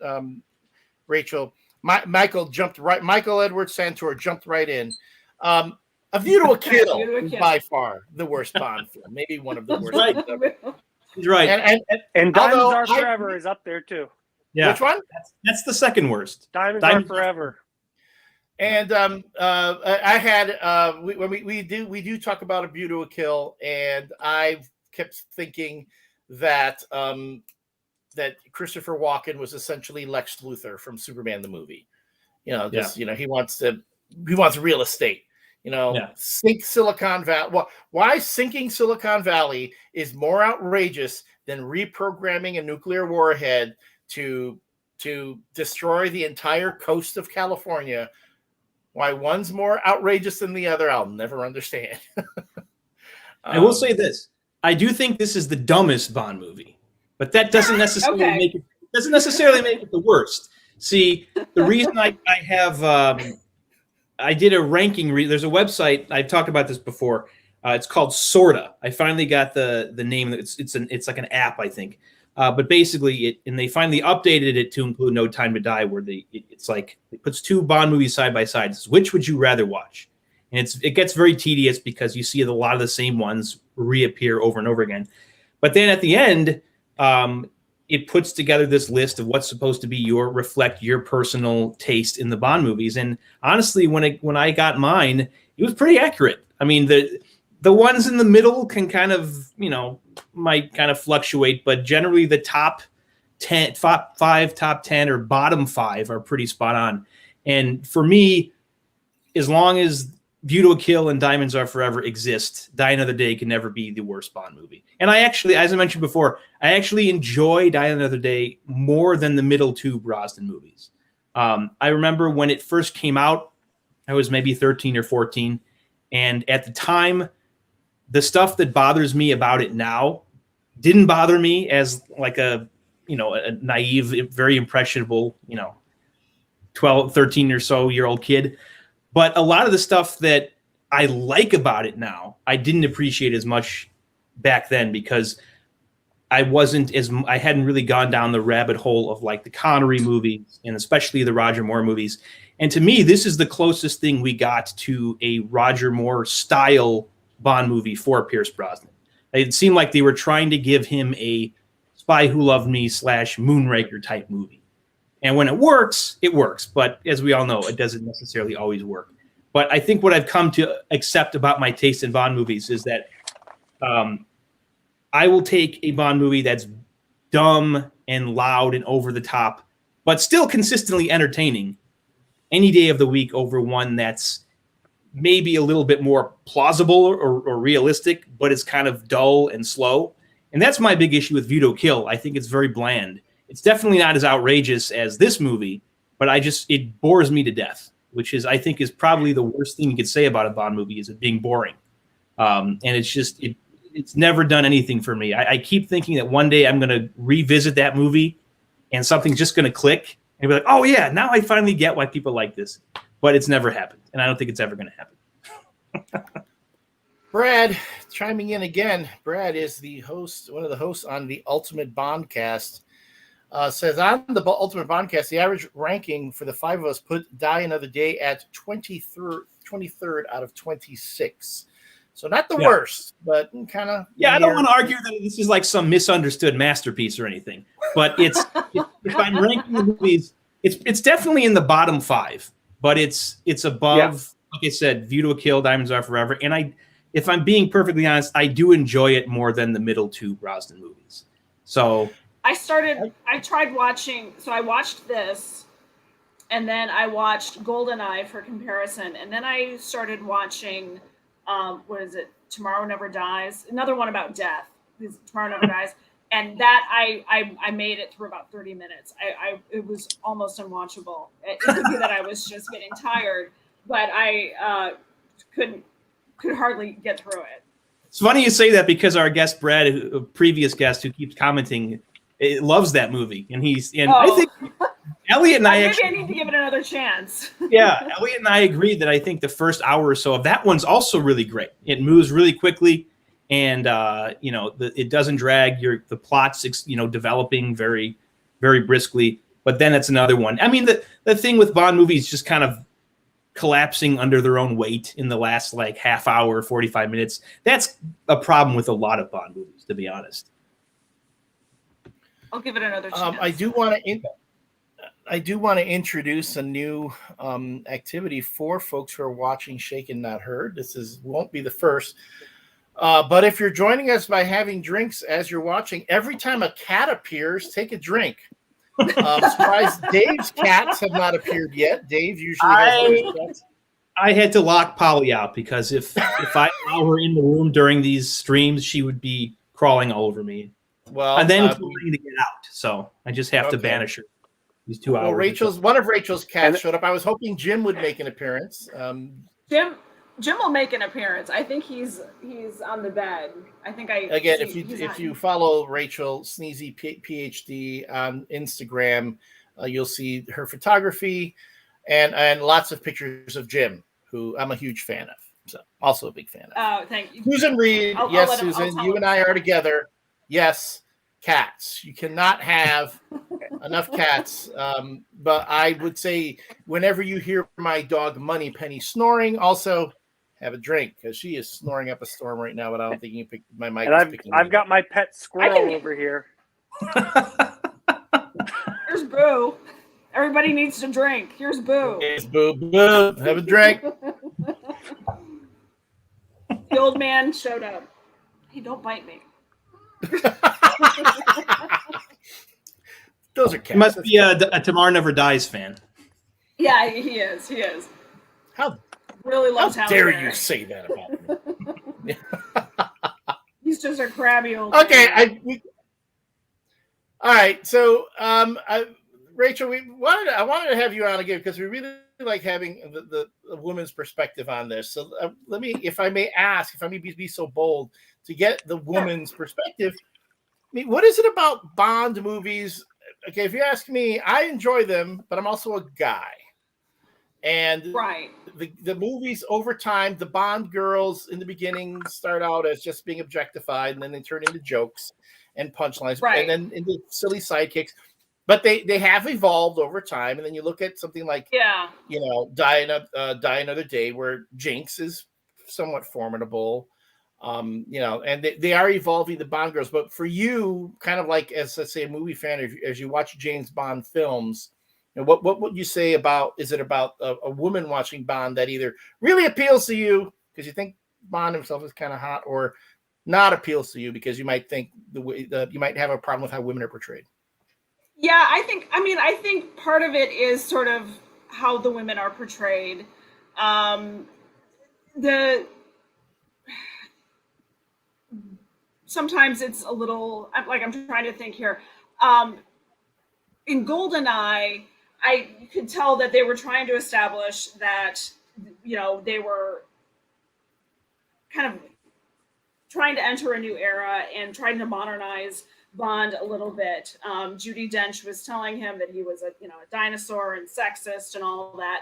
Rachel. Michael Edward Santor jumped right in. A View to a Kill is by far the worst Bond film, maybe one of the worst. He's right. And Diamonds Are Forever is up there too. Yeah. Which one? That's the second worst. Diamonds Are Forever. And I had when we do talk about A View to a Kill, and I kept thinking that that Christopher Walken was essentially Lex Luthor from Superman the movie. He wants real estate. Sink Silicon Valley. Well, why sinking Silicon Valley is more outrageous than reprogramming a nuclear warhead to destroy the entire coast of California. Why one's more outrageous than the other, I'll never understand. I will say this: I do think this is the dumbest Bond movie, but that doesn't necessarily make it the worst. See, the reason I have I did a ranking. There's a website, I've talked about this before. It's called Sorta. I finally got the name. It's like an app, I think. But basically, they finally updated it to include No Time to Die, where it's like it puts two Bond movies side by side. It says, which would you rather watch? And it gets very tedious because you see a lot of the same ones reappear over and over again. But then at the end, it puts together this list of what's supposed to reflect your personal taste in the Bond movies. And honestly, when I got mine, it was pretty accurate. I mean, the ones in the middle can kind of, might kind of fluctuate, but generally the top five top 10 or bottom 5 are pretty spot on. And for me, as long as View to a Kill and Diamonds Are Forever exist, Die Another Day can never be the worst Bond movie. And I actually, as I mentioned before, I actually enjoy Die Another Day more than the middle 2 Brosnan movies. I remember when it first came out, I was maybe 13 or 14. And at the time, the stuff that bothers me about it now didn't bother me as like a naive, very impressionable, 12, 13 or so year old kid. But a lot of the stuff that I like about it now, I didn't appreciate as much back then because I hadn't really gone down the rabbit hole of like the Connery movies and especially the Roger Moore movies. And to me, this is the closest thing we got to a Roger Moore style Bond movie for Pierce Brosnan. It seemed like they were trying to give him a Spy Who Loved Me / Moonraker type movie. And when it works, it works. But as we all know, it doesn't necessarily always work. But I think what I've come to accept about my taste in Bond movies is that I will take a Bond movie that's dumb and loud and over the top, but still consistently entertaining any day of the week over one that's maybe a little bit more plausible or realistic, but it's kind of dull and slow. And that's my big issue with View to a Kill. I think it's very bland. It's definitely not as outrageous as this movie, but it bores me to death, which I think is probably the worst thing you could say about a Bond movie is it being boring. And it's never done anything for me. I keep thinking that one day I'm going to revisit that movie and something's just going to click and be like, oh yeah, now I finally get why people like this. But it's never happened. And I don't think it's ever going to happen. Brad chiming in again. Brad is one of the hosts on the Ultimate Bondcast. Says on the Ultimate Bondcast, the average ranking for the 5 of us put Die Another Day at 23rd out of 26. So not the worst, but kind of. Yeah, I don't want to argue that this is like some misunderstood masterpiece or anything. But if I'm ranking the movies, it's definitely in the bottom 5. But it's above, like I said, View to a Kill, Diamonds Are Forever. And if I'm being perfectly honest, I do enjoy it more than the middle 2 Brosnan movies. So I watched this, and then I watched Goldeneye for comparison, and then I started watching, Tomorrow Never Dies, another one about death, Tomorrow Never Dies, and that I made it through about 30 minutes. It was almost unwatchable. It could be that I was just getting tired, but I could hardly get through it. It's funny you say that because our guest Brad, a previous guest who keeps commenting, loves that movie, I think Elliott and I I need to give it another chance. Yeah, Elliott and I agreed that I think the first hour or so of that one's also really great. It moves really quickly, and it doesn't drag. The plot's developing very, very briskly. But then it's another one. I mean, the thing with Bond movies just kind of collapsing under their own weight in the last like half hour, 45 minutes. That's a problem with a lot of Bond movies, to be honest. I'll give it another chance. I do want to introduce a new activity for folks who are watching Shaken Not Heard. Won't be the first, but if you're joining us by having drinks as you're watching, every time a cat appears, take a drink. Surprised Dave's cats have not appeared yet. Dave usually has cats. I had to lock Polly out because if I allow her in the room during these streams, she would be crawling all over me. Well, and then trying to get out, so I just have to banish her. These 2 hours. Well, one of Rachel's cats showed up. I was hoping Jim would make an appearance. Jim will make an appearance. I think he's on the bed. If you follow Rachel Sneezy PhD on Instagram, you'll see her photography and lots of pictures of Jim, who I'm a huge fan of. So also a big fan of. Oh, thank you, Susan Reed. Susan, you and I are together. Yes, cats. You cannot have enough cats. But I would say whenever you hear my dog Moneypenny snoring, also have a drink because she is snoring up a storm right now. But I don't think you can pick my mic. And I've got my pet squirrel over here. Here's Boo. Everybody needs to drink. Here's Boo. Here's Boo. Boo. Have a drink. The old man showed up. Hey, don't bite me. Those are cats. He must be a Tomorrow Never Dies fan. Yeah, he is. He is. How Really loves how Halle dare Berry. you say that about me? He's just a crabby old. Okay, man. all right. So, Rachel, I wanted to have you on again because we really like having the woman's perspective on this. So, let me, if I may be so bold to get the woman's perspective. I mean, what is it about Bond movies? Okay, if you ask me, I enjoy them, but I'm also a guy. And Right. the movies over time, the Bond girls in the beginning start out as just being objectified, and then they turn into jokes and punchlines, Right. and then into silly sidekicks. But they have evolved over time. And then you look at something like, Die Another Day, where Jinx is somewhat formidable. And they are evolving the Bond girls. But for you, kind of like as, let's say, a movie fan, as you watch James Bond films, what would you say about, is it about a woman watching Bond that either really appeals to you because you think Bond himself is kind of hot, or not appeals to you because you might think you might have a problem with how women are portrayed? Yeah, I think part of it is sort of how the women are portrayed. Sometimes it's a little, I'm trying to think here. In Goldeneye, I could tell that they were trying to establish that, they were kind of trying to enter a new era and trying to modernize Bond a little bit. Judi Dench was telling him that he was a dinosaur and sexist and all that,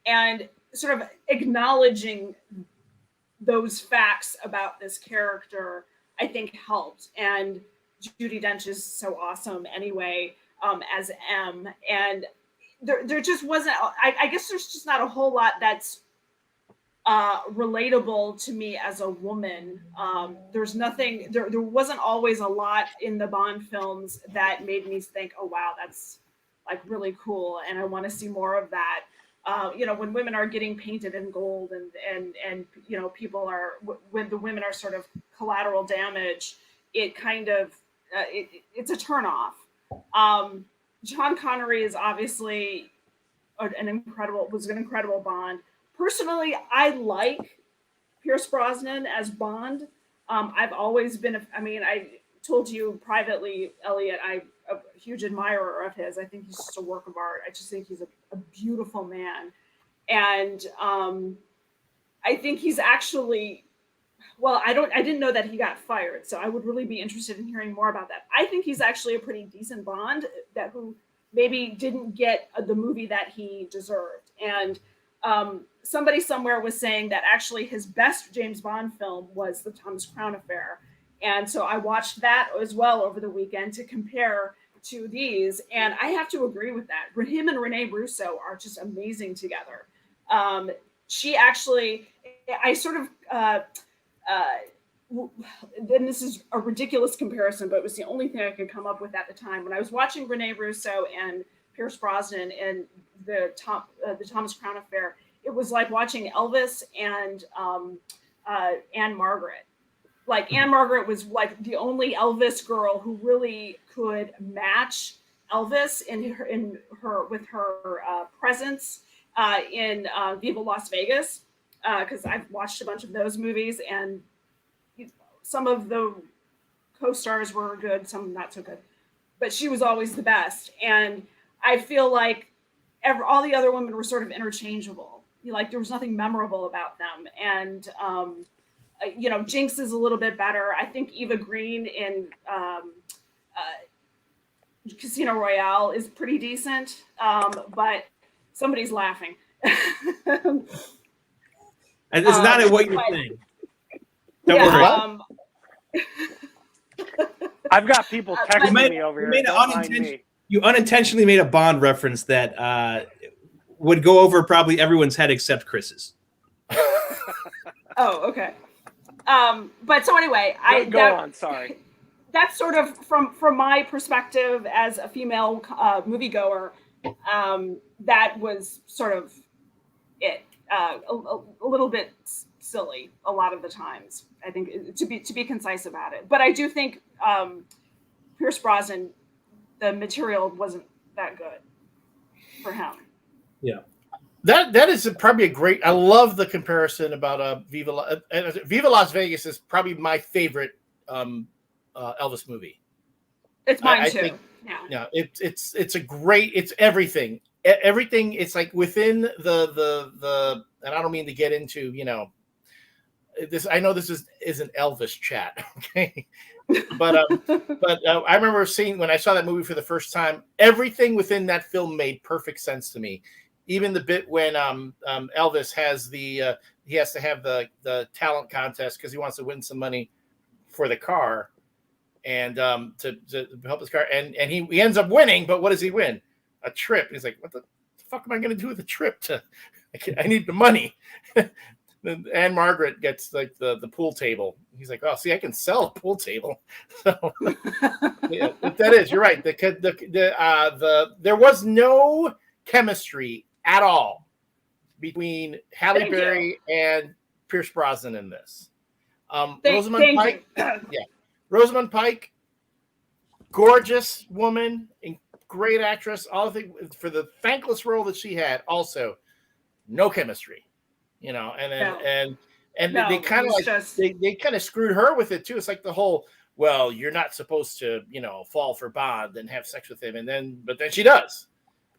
and sort of acknowledging those facts about this character, I think helped. And Judi Dench is so awesome anyway, as M. And there just wasn't, I guess there's just not a whole lot that's relatable to me as a woman. There's nothing, there wasn't always a lot in the Bond films that made me think, oh wow, that's like really cool and I want to see more of that. When women are getting painted in gold and people are, when the women are sort of collateral damage, it kind of it's a turnoff. Sean Connery is obviously an incredible Bond. Personally, I like Pierce Brosnan as Bond. I've always been, I told you privately, Elliott, I'm a huge admirer of his. I think he's just a work of art. I just think he's a beautiful man. And I think he's actually, I didn't know that he got fired. So I would really be interested in hearing more about that. I think he's actually a pretty decent Bond who maybe didn't get the movie that he deserved. And somebody somewhere was saying that actually his best James Bond film was The Thomas Crown Affair. And so I watched that as well over the weekend to compare to these. And I have to agree with that. Him and Rene Russo are just amazing together. She actually, I sort of, then this is a ridiculous comparison, but it was the only thing I could come up with at the time. When I was watching Rene Russo and Pierce Brosnan in the Thomas Crown Affair, it was like watching Elvis and Anne Margaret. Like Anne Margaret was like the only Elvis girl who really could match Elvis in her presence in Viva Las Vegas, because I've watched a bunch of those movies, and some of the co-stars were good, some not so good, but she was always the best. And I feel like all the other women were sort of interchangeable. Like there was nothing memorable about them. And Jinx is a little bit better. I think Eva Green in Casino Royale is pretty decent, but somebody's laughing. It's not what you're saying. Don't worry. I've got people texting me over here. You unintentionally made a Bond reference that would go over probably everyone's head except Chris's. Oh, okay. But so anyway, sorry. That's sort of from my perspective as a female moviegoer. That was sort of it. A little bit silly a lot of the times. I think to be concise about it. But I do think Pierce Brosnan, the material wasn't that good for him. Yeah. That is probably a great. I love the comparison about Viva Las Vegas is probably my favorite Elvis movie. It's mine I too. think, yeah. It's a great. It's everything. Everything. It's like within the. And I don't mean to get into this. I know this is an Elvis chat. Okay. But I remember seeing when I saw that movie for the first time. Everything within that film made perfect sense to me. Even the bit when Elvis has he has to have the talent contest because he wants to win some money for the car and to help his car, and he ends up winning. But what does he win? A trip. He's like, what the fuck am I going to do with a trip? I need the money. And Margaret gets like the pool table. He's like, oh, see, I can sell a pool table. So yeah, that is, you're right. There was no chemistry at all between Halle Berry and Pierce Brosnan in this. Rosamund Pike, Rosamund Pike, gorgeous woman, great actress. All the for the thankless role that she had, also no chemistry, and they kind of they kind of screwed her with it too. It's like the whole, well, you're not supposed to fall for Bond and have sex with him, but then she does,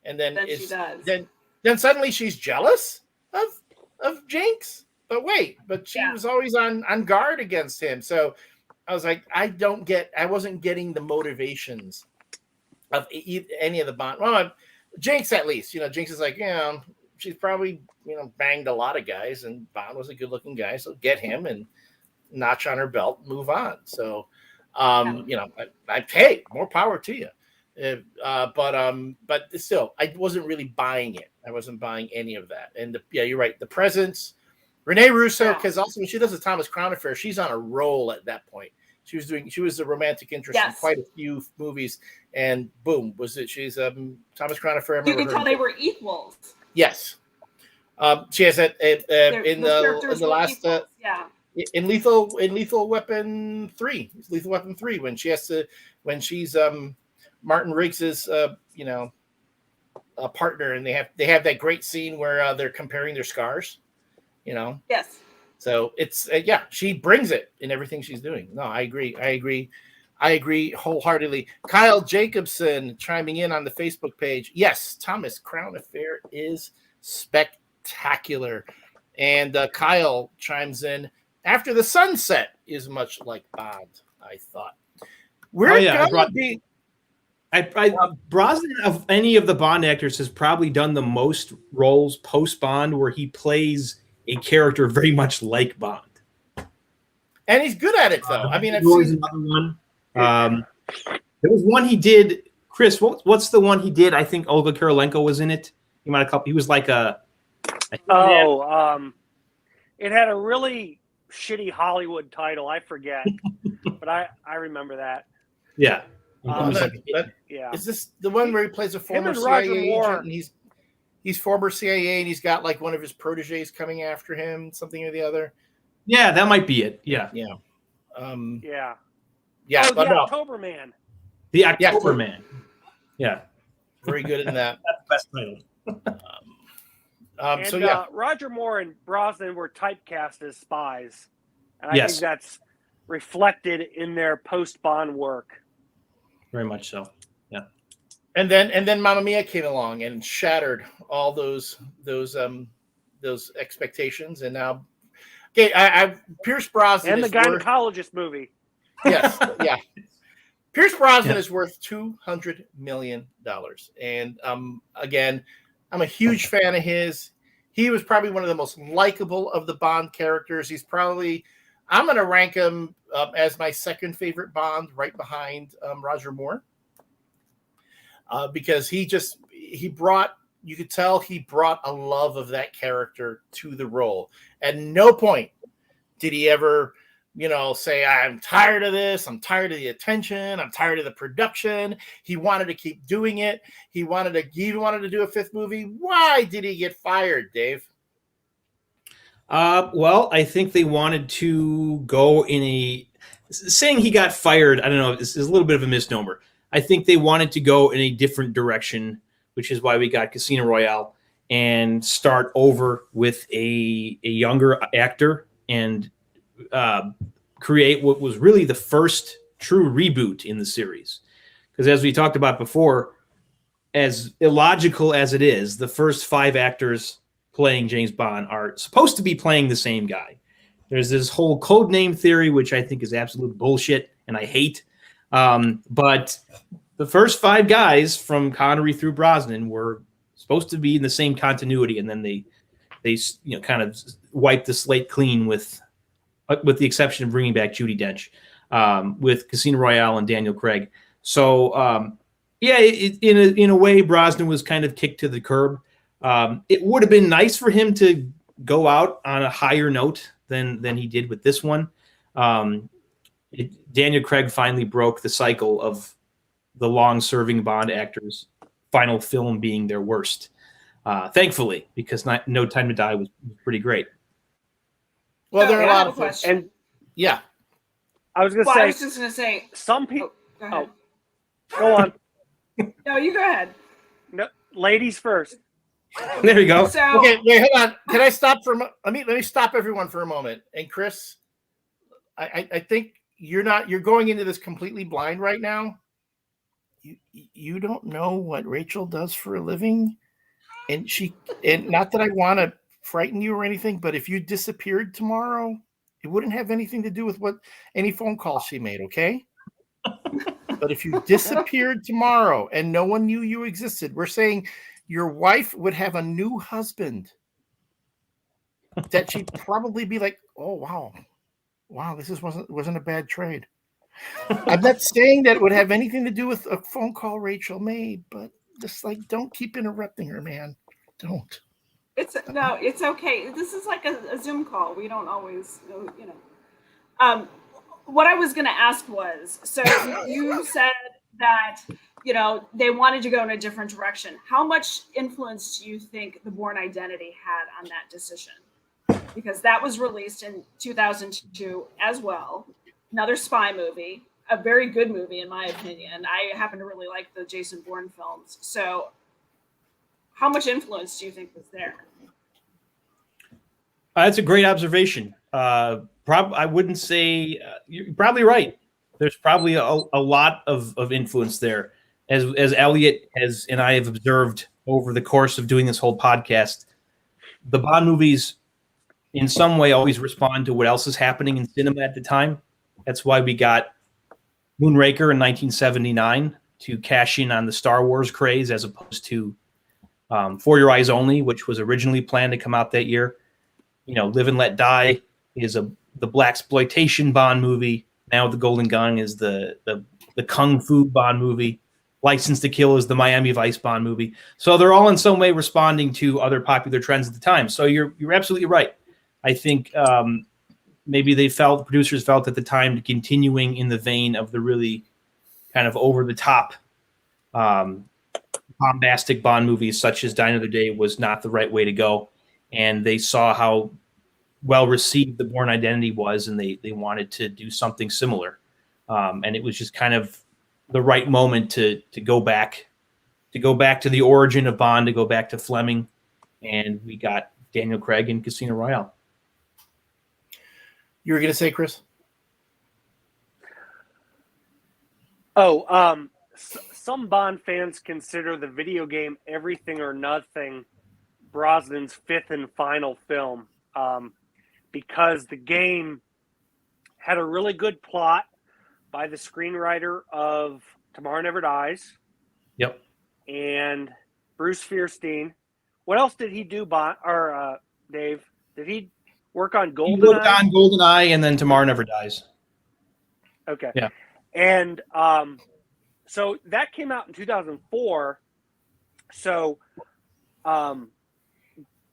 and then she does. Then suddenly she's jealous of Jinx. But wait, she was always on guard against him. So I was like, I wasn't getting the motivations of any of the Bond. Well, Jinx at least, Jinx is like, she's probably, banged a lot of guys, and Bond was a good looking guy. So get him and notch on her belt, move on. So, hey, more power to you. But still, I wasn't really buying it. I wasn't buying any of that. And you're right. The presence, Renee Russo, because also when she does the Thomas Crown Affair, she's on a roll at that point. She was the romantic interest in quite a few movies, and boom, she's Thomas Crown Affair. You can tell they were equals. Yes, she has that in the last in Lethal Weapon 3. Lethal Weapon 3 when she's Martin Riggs's partner, and they have that great scene where they're comparing their scars. Yes. So it's she brings it in everything she's doing. No, I agree wholeheartedly. Kyle Jacobson chiming in on the Facebook page. Yes, Thomas Crown Affair is spectacular. And Kyle chimes in, After the Sunset is much like Bond, I thought. Brosnan, of any of the Bond actors, has probably done the most roles post-Bond where he plays a character very much like Bond. And he's good at it, though. I mean, there was another one. There was one he did. Chris, what's the one he did? I think Olga Kurylenko was in it. He was like a. It had a really shitty Hollywood title. I forget, but I remember that. Yeah. Is this the one where he plays a former CIA agent? And he's former CIA, and he's got like one of his proteges coming after him, something or the other. Yeah, that might be it. Yeah. Yeah. October Man. The October Man. Yeah. Very good in that. That's the best title. Roger Moore and Brosnan were typecast as spies, and I think that's reflected in their post-Bond work. Very much so. Yeah. And then Mamma Mia came along and shattered all those expectations, and now, Pierce Brosnan and the gynecologist movie. Yes, yeah. Pierce Brosnan is worth $200 million, and again, I'm a huge fan of his. He was probably one of the most likable of the Bond characters. I'm going to rank him as my second favorite Bond, right behind Roger Moore, because he brought a love of that character to the role. At no point did he ever, say, I'm tired of this. I'm tired of the attention. I'm tired of the production. He wanted to keep doing it. He even wanted to do a fifth movie. Why did he get fired, Dave? Well, I think they wanted to go saying he got fired. I don't know. This is a little bit of a misnomer. I think they wanted to go in a different direction, which is why we got Casino Royale, and start over with a younger actor and create what was really the first true reboot in the series. Because as we talked about before, as illogical as it is, the first 5 actors playing James Bond are supposed to be playing the same guy. There's this whole code name theory, which I think is absolute bullshit and I hate. But the first 5 guys from Connery through Brosnan were supposed to be in the same continuity, and then they kind of wiped the slate clean with the exception of bringing back Judi Dench with Casino Royale and Daniel Craig. So in a way, Brosnan was kind of kicked to the curb. It would have been nice for him to go out on a higher note than he did with this one. Daniel Craig finally broke the cycle of the long-serving Bond actors' final film being their worst. Thankfully, because No Time to Die was pretty great. Well, there are a lot of questions. And yeah, I was just going to say some people. Go ahead. Go on. No, you go ahead. No, ladies first. There you go. So, okay, wait, hold on. Can I stop for let me stop everyone for a moment. And Chris, I think you're going into this completely blind right now. You don't know what Rachel does for a living, and not that I want to frighten you or anything, but if you disappeared tomorrow, it wouldn't have anything to do with any phone calls she made, okay? But if you disappeared tomorrow and no one knew you existed, we're saying your wife would have a new husband that she'd probably be like, oh wow, this wasn't a bad trade. I'm not saying that it would have anything to do with a phone call Rachel made, but just don't keep interrupting her, man. Don't. It's okay. This is like a Zoom call. We don't always, what I was going to ask was, so you said that, they wanted to go in a different direction. How much influence do you think the Bourne Identity had on that decision? Because that was released in 2002 as well. Another spy movie, a very good movie in my opinion. I happen to really like the Jason Bourne films. So how much influence do you think was there? That's a great observation. I wouldn't say you're probably right. There's probably a lot of influence there. As Elliott and I have observed over the course of doing this whole podcast, the Bond movies in some way always respond to what else is happening in cinema at the time. That's why we got Moonraker in 1979 to cash in on the Star Wars craze, as opposed to For Your Eyes Only, which was originally planned to come out that year. Live and Let Die is the blaxploitation Bond movie. Now The Golden Gun is the Kung Fu Bond movie. License to Kill is the Miami Vice Bond movie. So they're all in some way responding to other popular trends at the time. So you're absolutely right. I think maybe producers felt at the time continuing in the vein of the really kind of over the top bombastic Bond movies such as Die Another Day was not the right way to go. And they saw how well received the Bourne Identity was, and they wanted to do something similar. And it was just kind of the right moment to go back to the origin of Bond, to go back to Fleming, and we got Daniel Craig in Casino Royale. You were going to say, Chris? Some Bond fans consider the video game Everything or Nothing Brosnan's 5th and final film because the game had a really good plot by the screenwriter of Tomorrow Never Dies. Yep. And Bruce Fierstein. What else did he do, Dave? Did he work on Goldeneye? He worked on Goldeneye and then Tomorrow Never Dies. Okay. Yeah. And so that came out in 2004. So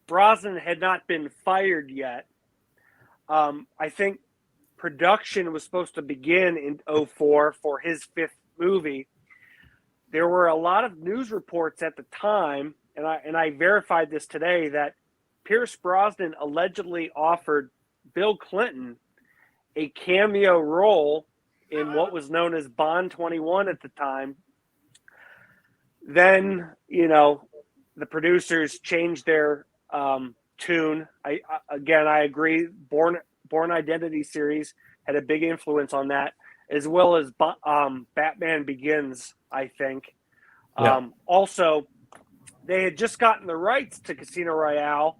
Brosnan had not been fired yet. I think production was supposed to begin in 2004 for his 5th movie. There were a lot of news reports at the time, and I verified this today, that Pierce Brosnan allegedly offered Bill Clinton a cameo role in what was known as Bond 21 at the time, Then, the producers changed their tune. I agree. Bourne Identity series had a big influence on that, as well as Batman Begins, I think. Yeah. Also, they had just gotten the rights to Casino Royale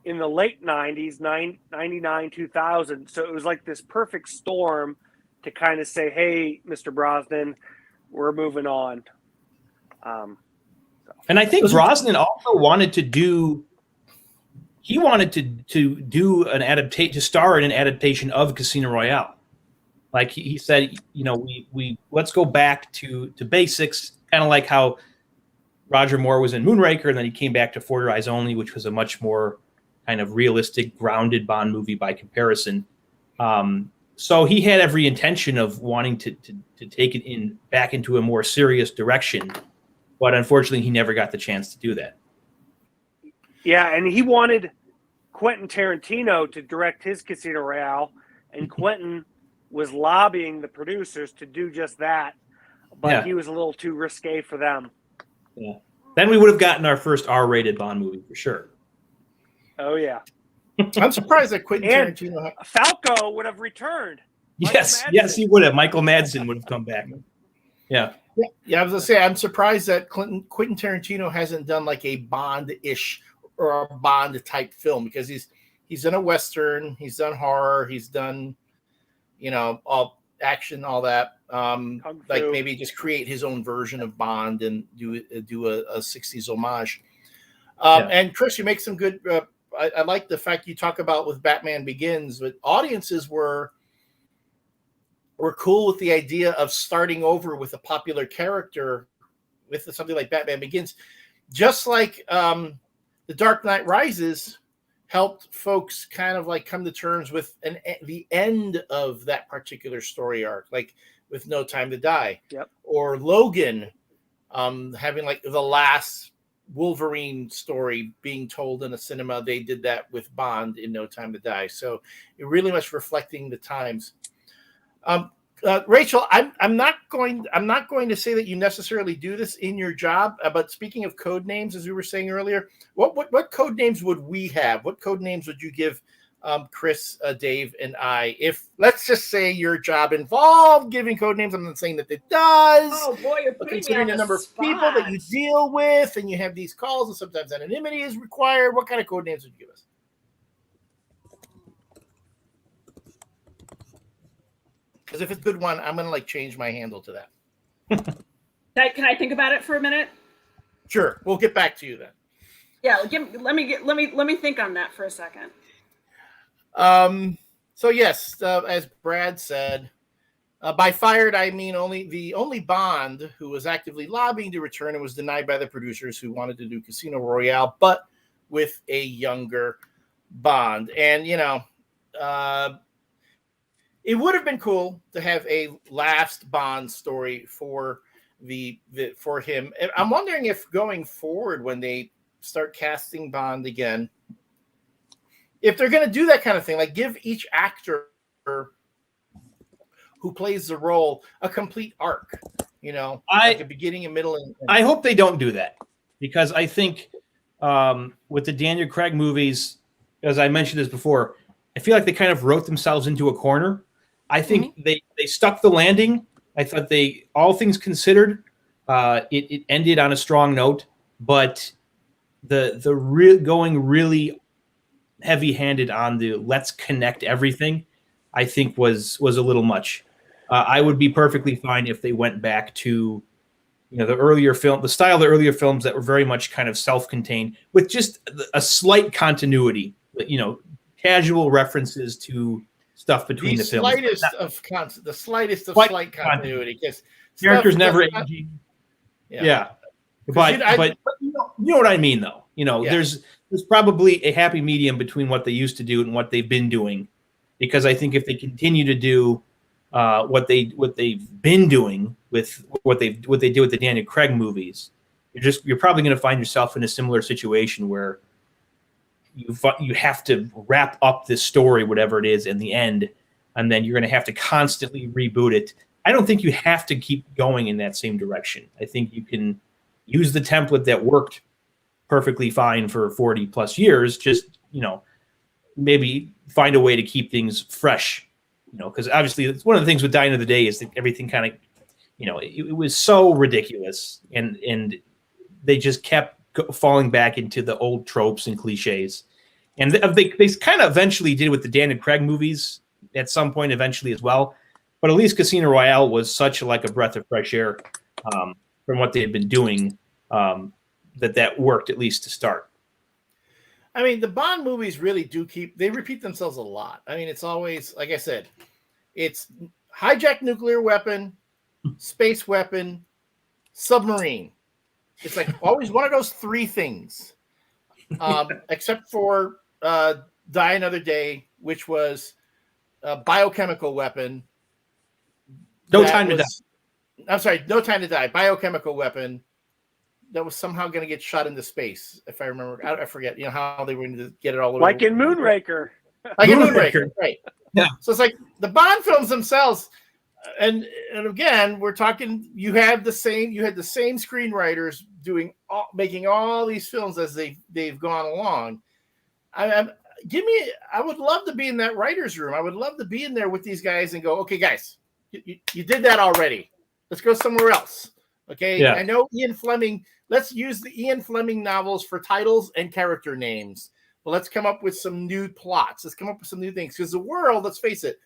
in the late 90s, 99, 2000. So it was like this perfect storm to kind of say, hey, Mr. Brosnan, we're moving on. And I think Brosnan also wanted to do an adaptation, to star in an adaptation of Casino Royale. Like he said, we let's go back to basics, kind of like how Roger Moore was in Moonraker, and then he came back to For Your Eyes Only, which was a much more kind of realistic, grounded Bond movie by comparison. So he had every intention of wanting to take it back into a more serious direction, but unfortunately, he never got the chance to do that. Yeah, and he wanted Quentin Tarantino to direct his Casino Royale, and Quentin was lobbying the producers to do just that, but he was a little too risque for them. Yeah. Then we would have gotten our first R-rated Bond movie for sure. Oh, yeah. I'm surprised that Quentin Tarantino... Falco would have returned. Yes, he would have. Michael Madsen would have come back. Yeah. Yeah, I was going to say, I'm surprised that Quentin Tarantino hasn't done like a Bond-ish or a Bond-type film, because he's done a Western, he's done horror, he's done, all action, all that. Like maybe just create his own version of Bond and do a 60s homage. And Chris, you make some good... I like the fact you talk about with Batman Begins, but audiences were cool with the idea of starting over with a popular character with something like Batman Begins, just like The Dark Knight Rises helped folks kind of like come to terms with the end of that particular story arc, like with No Time to Die. Yep. Or Logan having like the last Wolverine story being told in a cinema. They did that with Bond in No Time to Die. So it really much reflecting the times. Rachel, I'm not going to say that you necessarily do this in your job, but speaking of code names, as we were saying earlier, what code names would we have? What code names would you give Chris, Dave, and I? If, let's just say, your job involved giving code names, I'm not saying that it does. Oh boy, you're putting considering me on the number of people that you deal with, and you have these calls, and sometimes anonymity is required. What kind of code names would you give us? Because if it's a good one, I'm gonna change my handle to that. Can I think about it for a minute? Sure, we'll get back to you then. Yeah, let me think on that for a second. So yes, as Brad said, by fired I mean the only Bond who was actively lobbying to return and was denied by the producers who wanted to do Casino Royale, but with a younger Bond. And it would have been cool to have a last Bond story for for him. I'm wondering if going forward, when they start casting Bond again, if they're going to do that kind of thing, like give each actor who plays the role a complete arc, like a beginning, a middle, and I hope they don't do that, because I think with the Daniel Craig movies, as I mentioned this before, I feel like they kind of wrote themselves into a corner. I think they stuck the landing. I thought all things considered, it ended on a strong note, but going really heavy-handed on the let's connect everything, I think was a little much. I would be perfectly fine if they went back to the style of the earlier films that were very much kind of self-contained, with just a slight continuity, casual references to stuff between the films. The slightest of slight continuity, because characters never aging. Yeah. But you know what I mean, though. There's probably a happy medium between what they used to do and what they've been doing, because I think if they continue to do what they've been doing with what they did with the Daniel Craig movies, you're probably going to find yourself in a similar situation where you have to wrap up this story, whatever it is, in the end, and then you're going to have to constantly reboot it. I don't think you have to keep going in that same direction. I think you can use the template that worked perfectly fine for 40 plus years. Just, maybe find a way to keep things fresh, because obviously it's one of the things with Die Another Day is that everything kind of, it was so ridiculous, and they just kept falling back into the old tropes and cliches. And they kind of eventually did with the Dan and Craig movies at some point eventually as well. But at least Casino Royale was such like a breath of fresh air from what they had been doing, that worked at least to start. I mean, the Bond movies really do they repeat themselves a lot. I mean, it's always, like I said, it's hijacked nuclear weapon, space weapon, submarine. It's like always one of those three things, except for Die Another Day, which was a biochemical weapon. No Time to Die. I'm sorry, No Time to Die. Biochemical weapon that was somehow going to get shot into space, if I remember. I forget, how they were going to get it all over. Like in Moonraker. Like in Moonraker, right. Yeah. So it's like the Bond films themselves, and again, we're talking, you had the same screenwriters making all these films as they've gone along. I would love to be in that writer's room. I would love to be in there with these guys and go, okay, guys, you did that already. Let's go somewhere else. Okay. Yeah. I know Ian Fleming. Let's use the Ian Fleming novels for titles and character names. But let's come up with some new plots. Let's come up with some new things. Because the world, let's face it,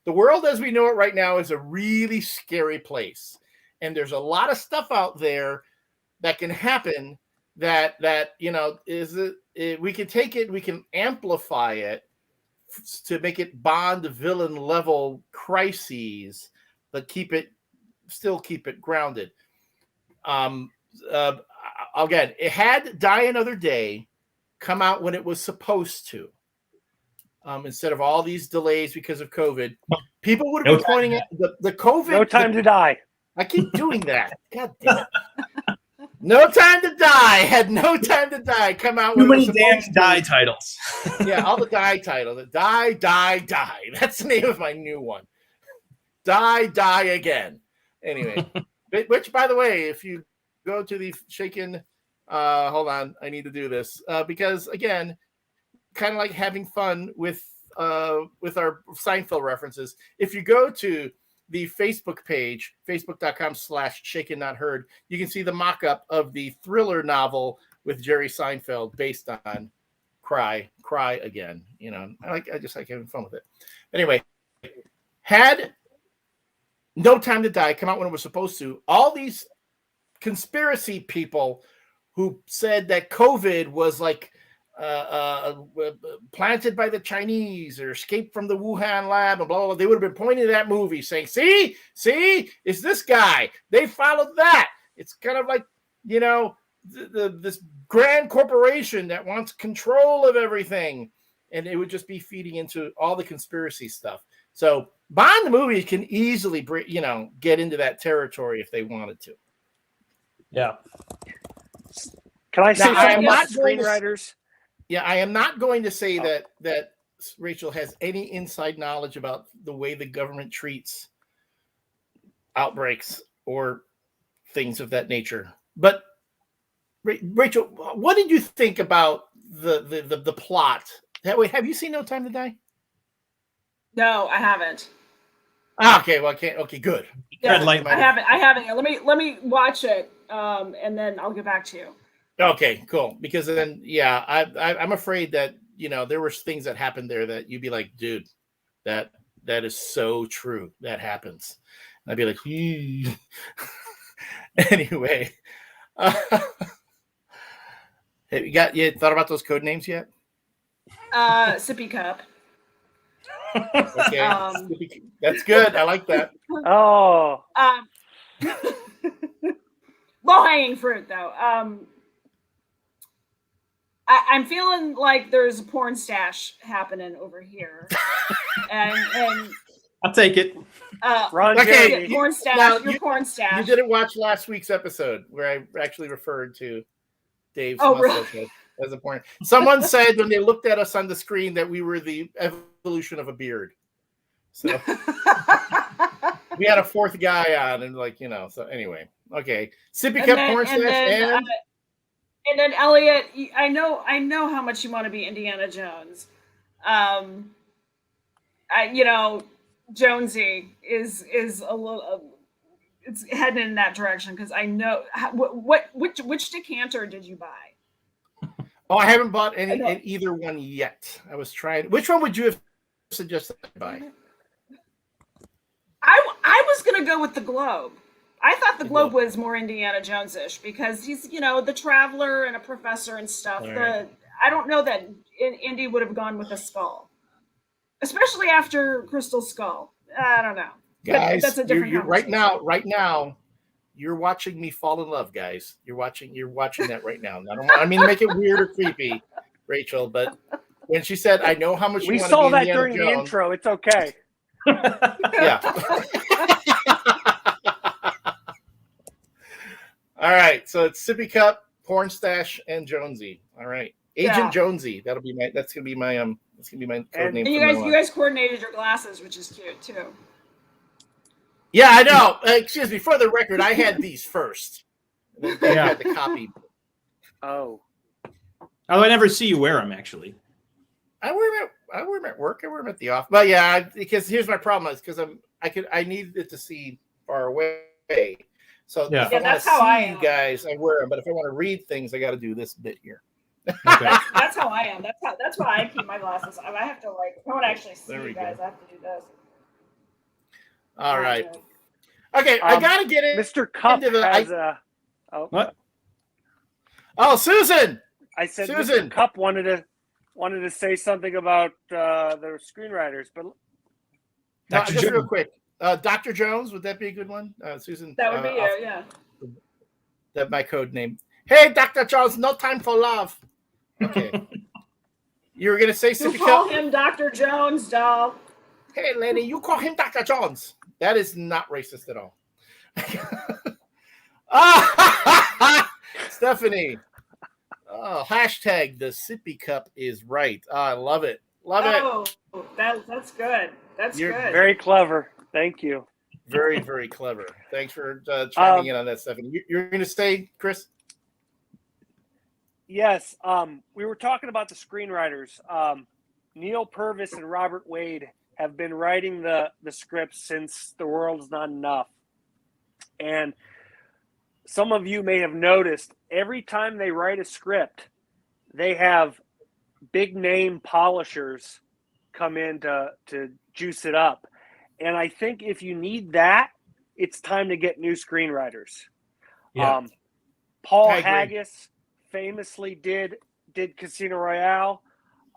the world as we know it right now is a really scary place. And there's a lot of stuff out there that can happen that we can take it, we can amplify it to make it Bond villain level crises, but still keep it grounded. Again, it had Die Another Day come out when it was supposed to, instead of all these delays because of COVID. People would have been pointing at the COVID. No Time to Die. I keep doing that. God damn it. No Time to Die had No Time to Die come out. Too many damn Die titles. Yeah, all the Die titles. Die. That's the name of my new one. Die again. Anyway, which, by the way, if you go to the Shaken, hold on, I need to do this because again, kind of like having fun with our Seinfeld references. If you go to the Facebook page, facebook.com/Shaken Not Heard, you can see the mock-up of the thriller novel with Jerry Seinfeld based on Cry Again. I just like having fun with it. Anyway, had No Time to Die come out when it was supposed to, all these conspiracy people who said that COVID was like planted by the Chinese or escaped from the Wuhan lab and blah, blah, blah. They would have been pointing to that movie saying, see, it's this guy. They followed that. It's kind of like, this grand corporation that wants control of everything. And it would just be feeding into all the conspiracy stuff. So Bond the movie can easily, get into that territory if they wanted to. Yeah. Can I say something about screenwriters? I am not going to say that Rachel has any inside knowledge about the way the government treats outbreaks or things of that nature. But Rachel, what did you think about the plot? Have you seen No Time to Die? No, I haven't. Okay, well, I can't. Okay, good. Yeah, I haven't. Let me watch it, and then I'll get back to you. Okay, cool. Because then, I'm afraid that there were things that happened there that you'd be like, dude, that is so true. That happens. And I'd be like, anyway. Have you thought about those code names yet? Sippy cup. Okay, that's good. I like that. Oh. Low hanging fruit, though. I'm feeling like there's a porn stash happening over here, and I'll take it. Okay, porn stash. Porn stash. You didn't watch last week's episode where I actually referred to Dave's mustache as a porn. Someone said when they looked at us on the screen that we were the evolution of a beard. So we had a fourth guy on, and so anyway, Okay. Sippy cup, porn stash, and then Elliott, I know how much you want to be Indiana Jones. Jonesy is a little. It's heading in that direction because I know which decanter did you buy? Oh, I haven't bought either one yet. I was trying. Which one would you have suggested I buy? I was gonna go with the Globe. I thought the Globe was more Indiana Jones-ish because he's the traveler and a professor and stuff. Right. I don't know that Indy would have gone with a skull, especially after Crystal Skull. I don't know. Guys, that's a different you're right now, you're watching me fall in love, guys. You're watching that right now. I mean to make it weird or creepy, Rachel, but when she said, "I know how much we saw that during the intro," it's okay. Yeah. All right, so it's Sippy Cup, Porn Stash, and Jonesy. All right, Agent Jonesy. That's gonna be my code name. And you guys coordinated your glasses, which is cute too. Yeah, I know. Excuse me. For the record, I had these first. And then had the copy. Oh, I never see you wear them. Actually, I wear them at work. I wear them at the office. But yeah, because here's my problem: is because I needed it to see far away. So if I want to see you guys, I wear them. But if I want to read things, I got to do this bit here. Okay. That's how I am. That's why I keep my glasses. I have to if I want to actually see you guys, I have to do this. All right. Okay, I gotta get in. Mr. Cup has what? Oh, Susan. I said Susan. Mr. Cup wanted to say something about the screenwriters, but just real quick. Dr. Jones, would that be a good one? Susan. That would be yeah. That's my code name. Hey, Dr. Jones, no time for love. Okay. You were gonna say Sippy Cup? Call him Dr. Jones, doll. Hey, lady, you call him Dr. Jones. That is not racist at all. Stephanie. Oh, hashtag the sippy cup is right. Oh, I love it. Love it. Oh, that's good. You're good. Very clever. Thank you. Very, very clever. Thanks for chiming in on that, Stephanie. You're going to stay, Chris? Yes. We were talking about the screenwriters. Neil Purvis and Robert Wade have been writing the scripts since The World Is Not Enough. And some of you may have noticed every time they write a script, they have big name polishers come in to juice it up. And I think if you need that, it's time to get new screenwriters. Yeah. Paul Haggis famously did Casino Royale.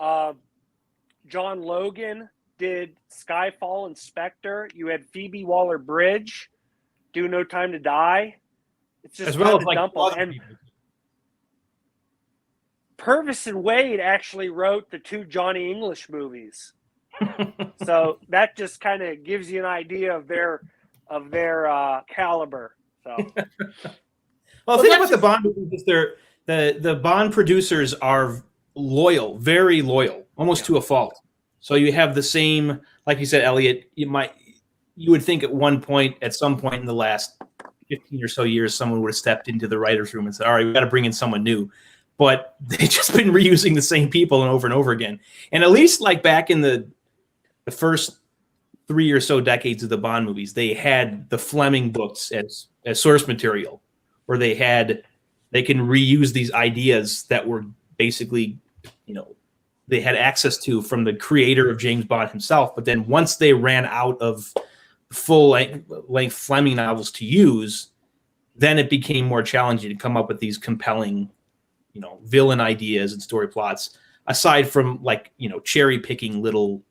John Logan did Skyfall and Spectre. You had Phoebe Waller-Bridge do No Time to Die. It's just as well as dump them. And Purvis and Wade actually wrote the 2 Johnny English movies. So that just kind of gives you an idea of their caliber. So, well, the thing about the Bond movies is the Bond producers are loyal, very loyal, almost to a fault. So you have the same, like you said, Elliott. You would think at some point in the last 15 or so years, someone would have stepped into the writers' room and said, "All right, we got to bring in someone new." But they've just been reusing the same people and over again. And at least like back in the first 3 or so decades of the Bond movies, they had the Fleming books as source material, where they can reuse these ideas that were basically, they had access to from the creator of James Bond himself. But then once they ran out of full length Fleming novels to use, then it became more challenging to come up with these compelling, villain ideas and story plots, aside from cherry picking little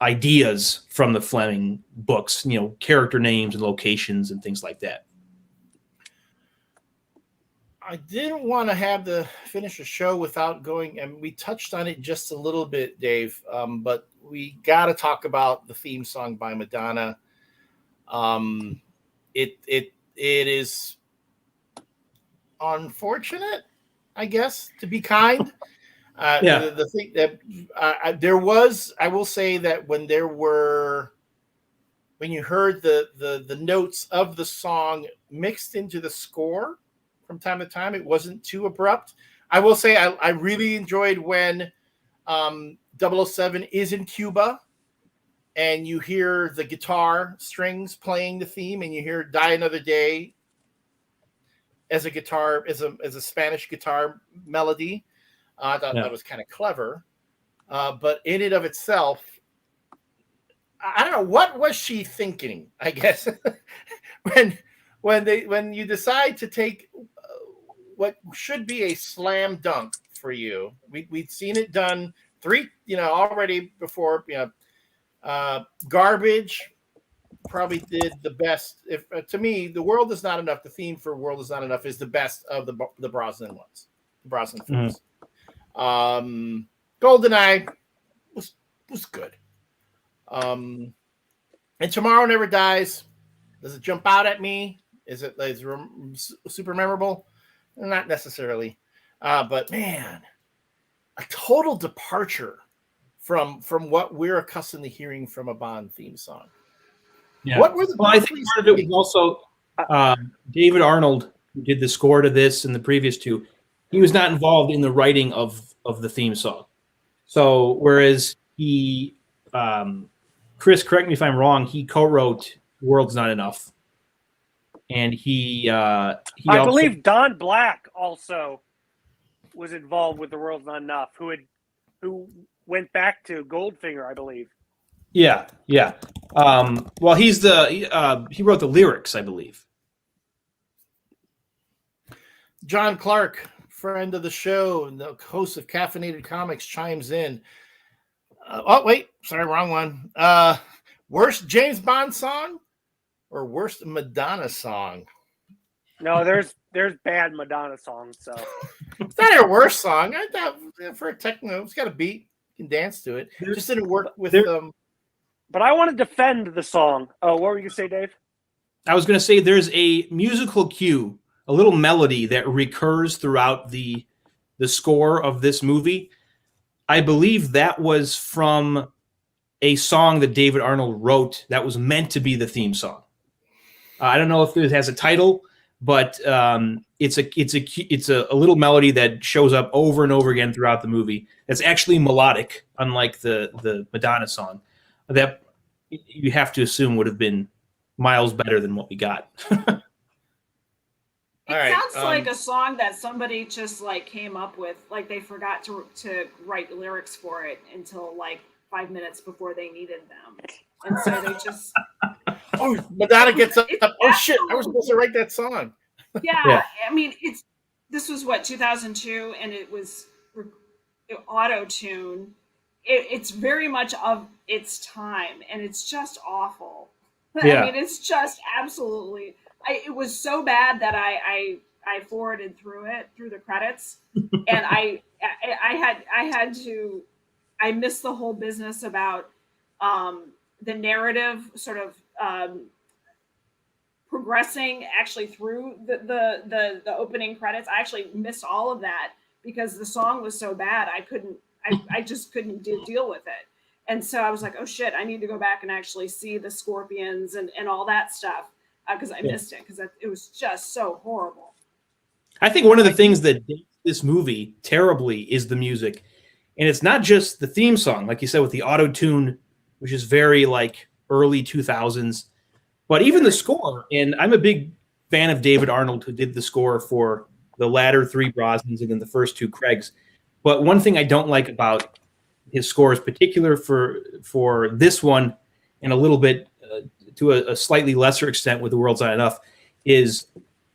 ideas from the Fleming books, character names and locations and things like that. I didn't want to finish the show without going, and we touched on it just a little bit, Dave, but we got to talk about the theme song by Madonna. It is unfortunate, I guess, to be kind. The thing that there was, I will say that when there were when you heard the notes of the song mixed into the score from time to time. It wasn't too abrupt. I will say I really enjoyed when 007 is in Cuba and you hear the guitar strings playing the theme, and you hear Die Another Day as a guitar, as a Spanish guitar melody. I thought that was kind of clever. But in and of itself, I don't know, what was she thinking, I guess, when you decide to take what should be a slam dunk for you. We'd seen it done already before. Garbage probably did the best. If to me, The World Is Not Enough, the theme for World Is Not Enough is the best of the Brosnan ones, the Brosnan films. Goldeneye was good. And Tomorrow Never Dies. Does it jump out at me? Is it super memorable? Not necessarily. But man, a total departure from what we're accustomed to hearing from a Bond theme song. Yeah. What were the? Well, I think part of it was also David Arnold, who did the score to this and the previous two. He was not involved in the writing of the theme song. So whereas he, Chris, correct me if I'm wrong, he co-wrote "World's Not Enough," and I believe Don Black also was involved with "The World's Not Enough," who went back to Goldfinger, I believe. Yeah. Well, he wrote the lyrics, I believe. John Clark, friend of the show and the host of Caffeinated Comics, chimes in. Wrong one. Worst James Bond song or worst Madonna song? No, there's bad Madonna songs. So it's not her worst song. I thought for a techno, it's got a beat. You can dance to it. It just didn't work with them. But I want to defend the song. Oh, what were you going to say, Dave? I was going to say there's a musical cue, a little melody that recurs throughout the score of this movie. I believe that was from a song that David Arnold wrote that was meant to be the theme song. I don't know if it has a title, but it's a little melody that shows up over and over again throughout the movie. It's actually melodic, unlike the Madonna song. That you have to assume would have been miles better than what we got. It sounds like a song that somebody just came up with, they forgot to write lyrics for it until 5 minutes before they needed them, and so they just. Oh, Madonna gets up. Oh shit! I was supposed to write that song. Yeah. I mean, this was 2002, and it was auto-tune. It's very much of its time, and it's just awful. Yeah. I mean, it's just absolutely. It was so bad that I forwarded through the credits, and I missed the whole business about the narrative sort of progressing actually through the opening credits. I actually missed all of that because the song was so bad. I just couldn't deal with it. And so I was like, oh shit, I need to go back and actually see the Scorpions and all that stuff because I missed it because it was just so horrible. I think one of the things that dates this movie terribly is the music. And it's not just the theme song, like you said, with the auto-tune, which is very early 2000s, but even the score. And I'm a big fan of David Arnold, who did the score for the latter three Brosnans and then the first two Craigs. But one thing I don't like about his scores, particular for this one, and a little bit to a slightly lesser extent with The World's Not Enough, is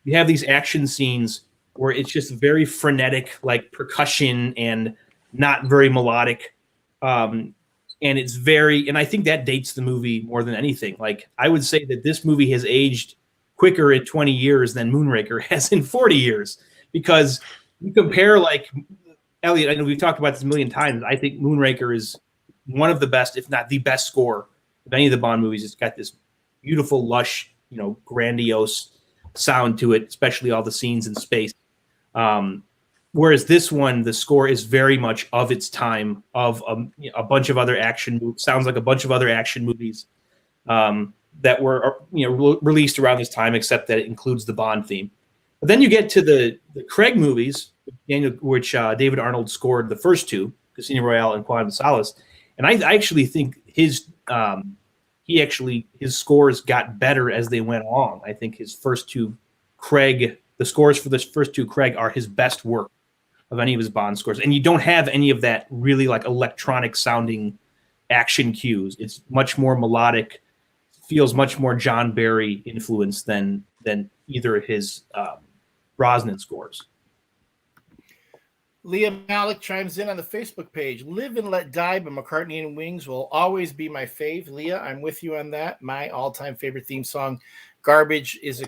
you have these action scenes where it's just very frenetic, percussion and not very melodic. And it's and I think that dates the movie more than anything. I would say that this movie has aged quicker in 20 years than Moonraker has in 40 years, because you compare Elliott, I know we've talked about this a million times. I think Moonraker is one of the best, if not the best score of any of the Bond movies. It's got this beautiful, lush, grandiose sound to it, especially all the scenes in space. Whereas this one, the score is very much of its time, of a bunch of other action movies. Sounds like a bunch of other action movies. that were released around this time, except that it includes the Bond theme. But then you get to the Craig movies, which David Arnold scored the first two, Casino Royale and Quantum of Solace, and I actually think his scores got better as they went along. I think his first two Craig, the scores for this first two Craig are his best work of any of his Bond scores, and you don't have any of that really like electronic sounding action cues. It's much more melodic, feels much more John Barry influenced than either of his Brosnan scores. Leah Malik chimes in on the Facebook page. Live and Let Die by McCartney and Wings will always be my fave. Leah, I'm with you on that. My all-time favorite theme song. Garbage is a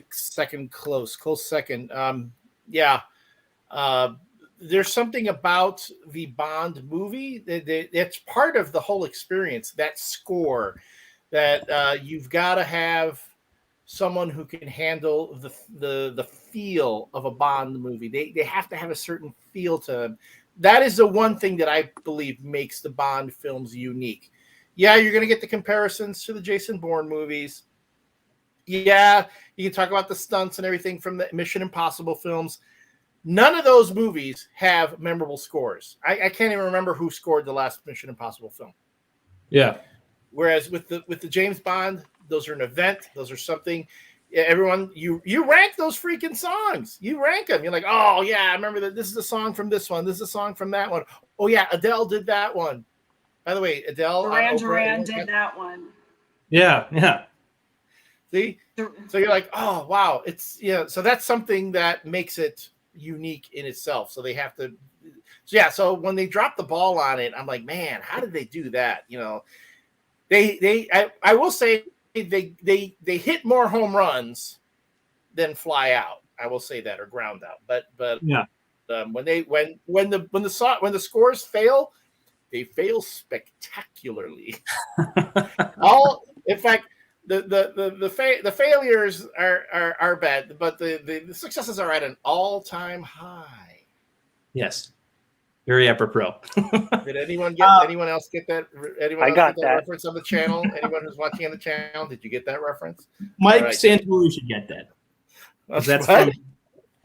close second. There's something about the Bond movie that's part of the whole experience, that score, that you've got to have someone who can handle the feel of a Bond movie. They have to have a certain feel to them. That is the one thing that I believe makes the Bond films unique. Yeah, you're going to get the comparisons to the Jason Bourne movies. Yeah, you can talk about the stunts and everything from the Mission Impossible films. None of those movies have memorable scores. I can't even remember who scored the last Mission Impossible film. Yeah. Whereas with the James Bond, those are an event. Those are something. Everyone, you rank those freaking songs. You rank them. You're like, oh yeah, I remember that. This is a song from this one. This is a song from that one. Oh yeah, Adele did that one. By the way, Adele. Duran did that one. Yeah. See, so you're like, oh wow, it's So that's something that makes it unique in itself. So they have to. So when they drop the ball on it, I'm like, man, how did they do that? I will say they hit more home runs than fly out. I will say that, or ground out. But yeah, when the scores fail, they fail spectacularly. In fact, the failures are bad, but the successes are at an all-time high. Yes. Very apropos. Did anyone else get that? I got that reference on the channel. Anyone who's watching on the channel, did you get that reference? Mike Santori should get that.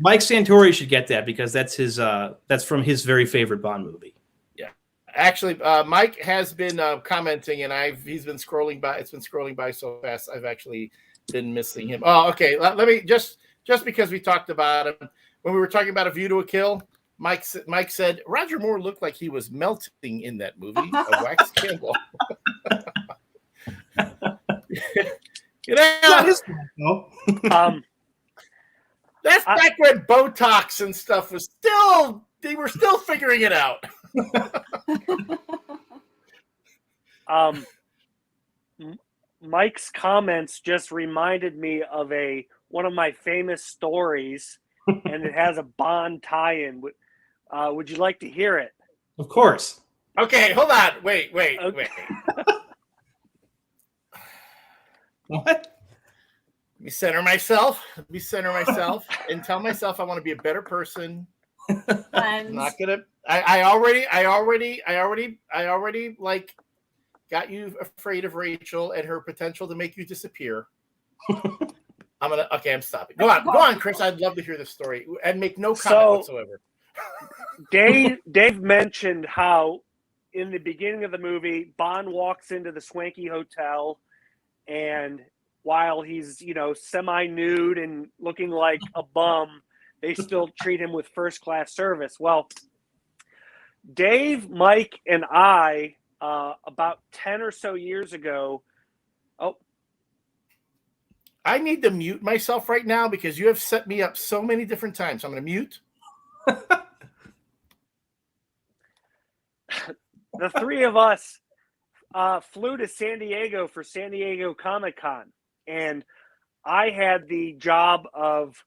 Mike Santori should get that because that's from his very favorite Bond movie. Yeah, actually, Mike has been commenting, and he's been scrolling by. It's been scrolling by so fast. I've actually been missing him. Oh, okay. Let me just because we talked about him when we were talking about A View to a Kill. Mike said Roger Moore looked like he was melting in that movie, a wax candle. That's back when Botox and stuff was they were still figuring it out. Mike's comments just reminded me of one of my famous stories, and it has a Bond tie-in. Would you like to hear it? Of course. Okay, hold on. Wait. Okay. What? Let me center myself and tell myself I want to be a better person. I'm not gonna. I already like got you afraid of Rachel and her potential to make you disappear. I'm stopping. Go on, Chris. I'd love to hear this story and make no comment whatsoever. Dave mentioned how in the beginning of the movie, Bond walks into the swanky hotel, and while he's, semi-nude and looking like a bum, they still treat him with first-class service. Well, Dave, Mike, and I, about 10 or so years ago, I need to mute myself right now because you have set me up so many different times. I'm going to mute. The three of us flew to San Diego for San Diego Comic-Con, and I had the job of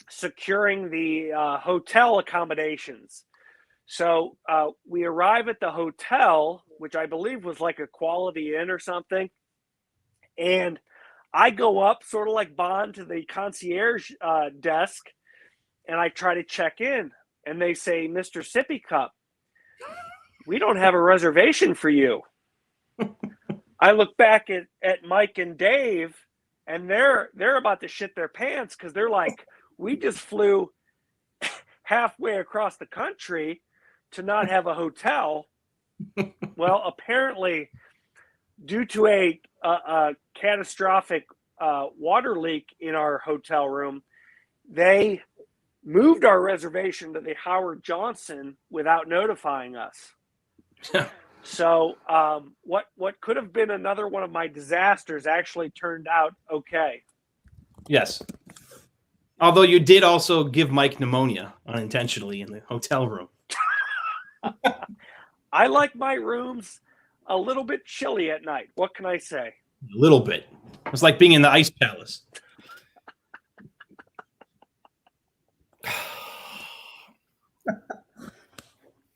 securing the hotel accommodations. So we arrive at the hotel, which I believe was like a Quality Inn or something, and I go up sort of like Bond to the concierge desk, and I try to check in, and they say, "Mr. Sippy Cup, we don't have a reservation for you." I look back at Mike and Dave, and they're about to shit their pants because they're like, we just flew halfway across the country to not have a hotel. Well, apparently, due to a catastrophic water leak in our hotel room, they moved our reservation to the Howard Johnson without notifying us. So what could have been another one of my disasters actually turned out okay. Yes. Although you did also give Mike pneumonia unintentionally in the hotel room. I like my rooms a little bit chilly at night. What can I say? A little bit. It was like being in the ice palace.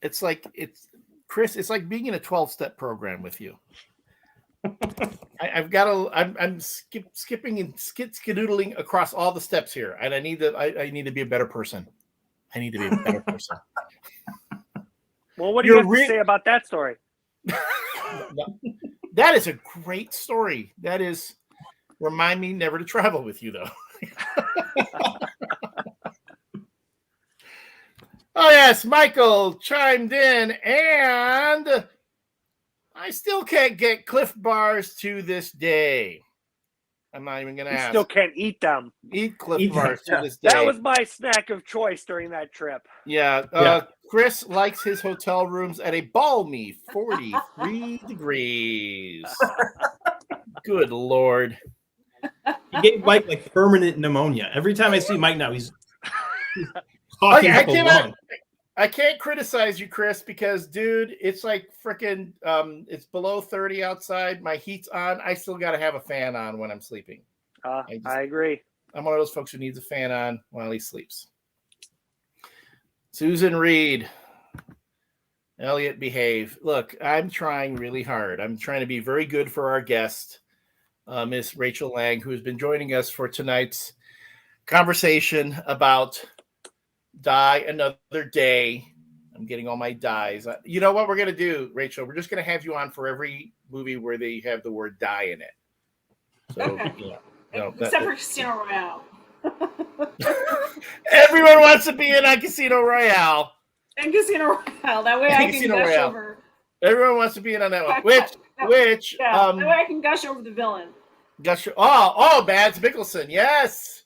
It's Chris. It's like being in a 12-step program with you. I'm skipping and skidoodling across all the steps here, and I need to be a better person. I need to be a better person. Well, what do you have to say about that story? That is a great story. That is, remind me never to travel with you, though. Oh, yes, Michael chimed in, and I still can't get Cliff Bars to this day. I'm not even going to ask. Still can't eat them. Eat Cliff Bars to this day. That was my snack of choice during that trip. Yeah. Chris likes his hotel rooms at a balmy 43 degrees. Good Lord. He gave Mike like permanent pneumonia. Every time I see Mike now, he's talking up a lung. I can't criticize you, Chris, because, dude, it's like freaking, it's below 30 outside. My heat's on. I still got to have a fan on when I'm sleeping. I agree. I'm one of those folks who needs a fan on while he sleeps. Susan Reed. Elliott, behave. Look, I'm trying really hard. I'm trying to be very good for our guest, Miss Rachel Lange, who has been joining us for tonight's conversation about Die Another Day. I'm getting all my dies. You know what we're going to do, Rachel? We're just going to have you on for every movie where they have the word die in it. So, okay. Except for Casino Royale. Everyone wants to be in on Casino Royale. And Casino Royale. That way I can gush over. Everyone wants to be in on that one. Which that way I can gush over the villain. Mads Mikkelsen. Yes.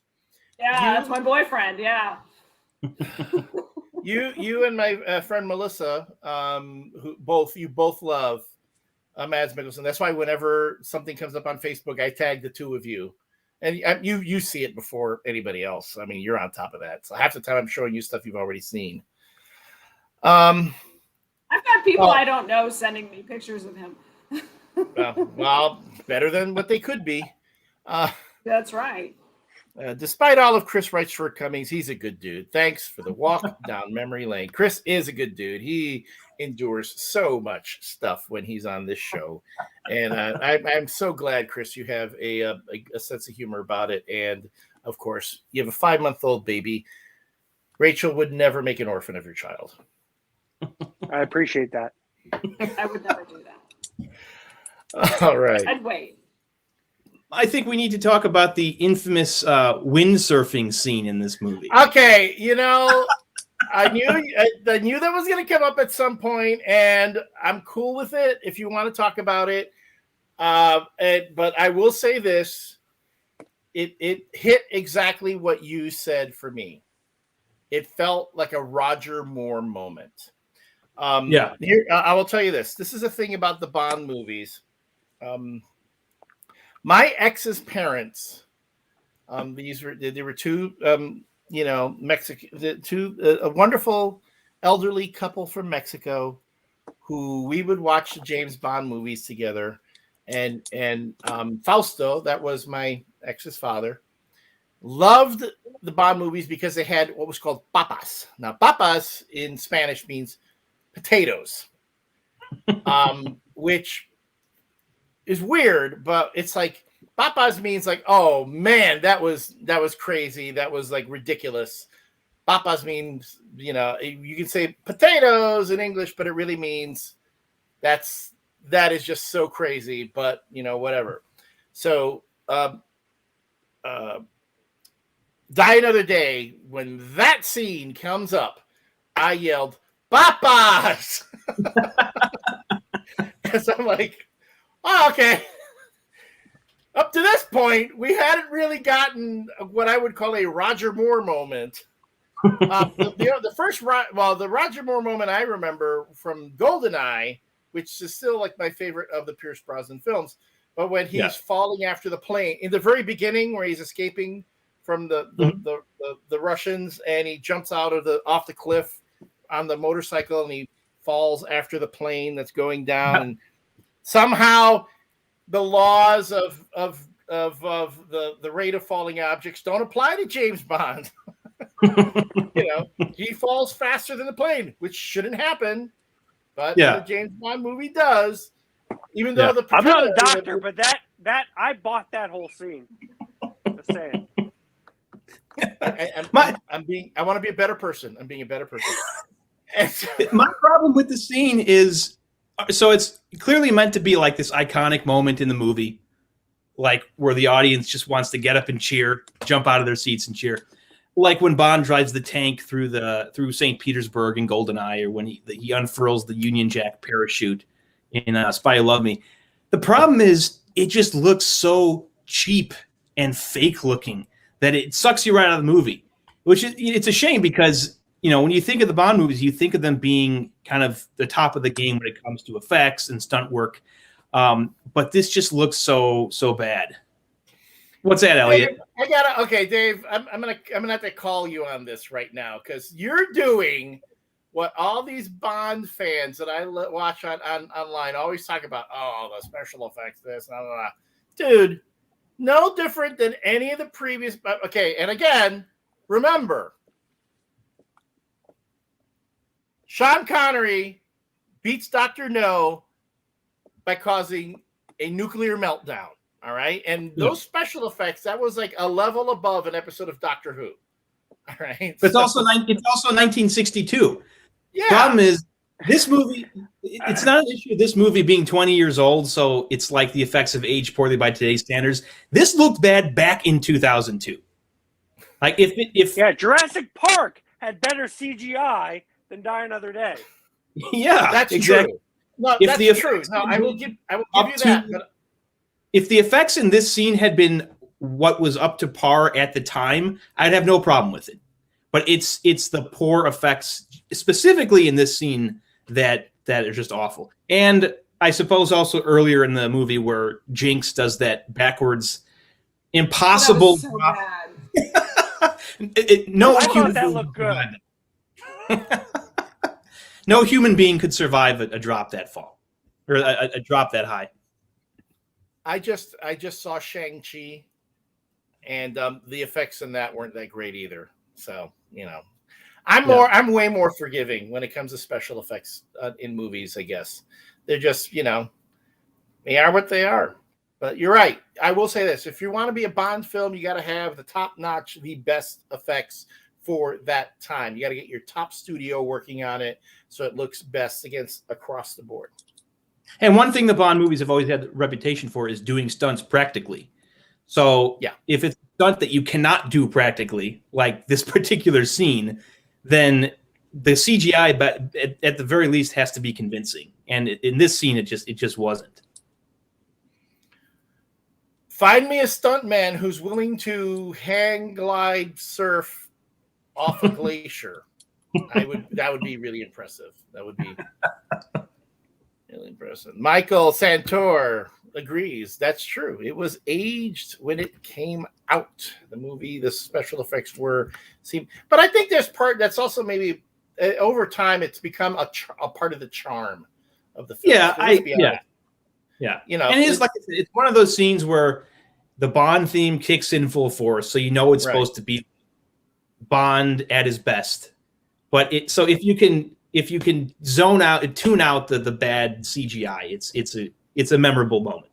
Yeah, that's my boyfriend. Yeah. You and my friend Melissa, who both love Mads Mikkelsen. That's why whenever something comes up on Facebook, I tag the two of you, and you see it before anybody else. I mean, you're on top of that. So half the time, I'm showing you stuff you've already seen. I've got people I don't know sending me pictures of him. Well, better than what they could be. That's right. Despite all of Chris Wright's shortcomings, he's a good dude. Thanks for the walk down memory lane. Chris is a good dude. He endures so much stuff when he's on this show. And I'm so glad, Chris, you have a sense of humor about it. And, of course, you have a 5-month-old baby. Rachel would never make an orphan of your child. I appreciate that. I would never do that. All right. I'd wait. I think we need to talk about the infamous windsurfing scene in this movie. Okay, I knew that was going to come up at some point, and I'm cool with it if you want to talk about it. But I will say this: it hit exactly what you said for me. It felt like a Roger Moore moment. Here, I will tell you this. This is a thing about the Bond movies. My ex's parents, there were two, a wonderful elderly couple from Mexico who we would watch the James Bond movies together. And Fausto, that was my ex's father, loved the Bond movies because they had what was called papas. Now, papas in Spanish means potatoes, which is weird, but it's like papas means like, oh man, that was crazy. That was like ridiculous. Papas means, you can say potatoes in English, but it really means that's that is just so crazy, but whatever. So Die Another Day, when that scene comes up, I yelled, "Papas!" Because I'm like, oh, okay. Up to this point, we hadn't really gotten what I would call a Roger Moore moment. The Roger Moore moment I remember from Goldeneye, which is still like my favorite of the Pierce Brosnan films. But when he's falling after the plane in the very beginning, where he's escaping from the Russians, and he jumps out of off the cliff on the motorcycle, and he falls after the plane that's going down, and somehow the laws of the rate of falling objects don't apply to James Bond. He falls faster than the plane, which shouldn't happen, but the James Bond movie does. Even though I'm not a doctor, but that I bought that whole scene. Just saying. I want to be a better person. I'm being a better person. My problem with the scene is, so it's clearly meant to be like this iconic moment in the movie, like where the audience just wants to get up and cheer, jump out of their seats and cheer. Like when Bond drives the tank through St. Petersburg in Goldeneye, or when he unfurls the Union Jack parachute in Spy Who Loved Me. The problem is it just looks so cheap and fake looking that it sucks you right out of the movie, which it's a shame because, when you think of the Bond movies, you think of them being kind of the top of the game when it comes to effects and stunt work. But this just looks so bad. What's that, Elliott? Okay, Dave, I'm gonna have to call you on this right now, because you're doing what all these Bond fans that I watch online always talk about. Oh, the special effects, this, blah, blah, blah. Dude, no different than any of the previous. Okay, and again, remember, Sean Connery beats Dr. No by causing a nuclear meltdown. All right. And those special effects, that was like a level above an episode of Doctor Who. All right. But it's also 1962. Yeah. Problem is, this movie, it's not an issue of this movie being 20 years old, so it's like the effects have aged poorly by today's standards. This looked bad back in 2002. Like if Jurassic Park had better CGI than Die Another Day. Yeah, that's exactly. True. No, if that's true. No, I will give you that. But if the effects in this scene had been what was up to par at the time, I'd have no problem with it. But it's the poor effects, specifically in this scene, that are just awful. And I suppose also earlier in the movie where Jinx does that backwards, impossible. That was so bad. I thought that looked good. No human being could survive a drop that fall, or a drop that high. I just saw Shang-Chi, and the effects in that weren't that great either. So, I'm way more forgiving when it comes to special effects in movies, I guess. They're just, they are what they are. But you're right. I will say this. If you want to be a Bond film, you got to have the top-notch, the best effects for that time. You got to get your top studio working on it so it looks best across the board. And one thing the Bond movies have always had a reputation for is doing stunts practically. So if it's a stunt that you cannot do practically, like this particular scene, then the CGI, at the very least, has to be convincing. And in this scene, it just wasn't. Find me a stuntman who's willing to hang glide surf off a glacier. That would be really impressive. That would be really impressive. Michael Santor agrees. That's true. It was aged when it came out. The movie, the special effects but I think there's part that's also maybe over time it's become a part of the charm of the film. Yeah. And it's one of those scenes where the Bond theme kicks in full force, so it's supposed to be Bond at his best. But if you can tune out the bad CGI, it's a memorable moment.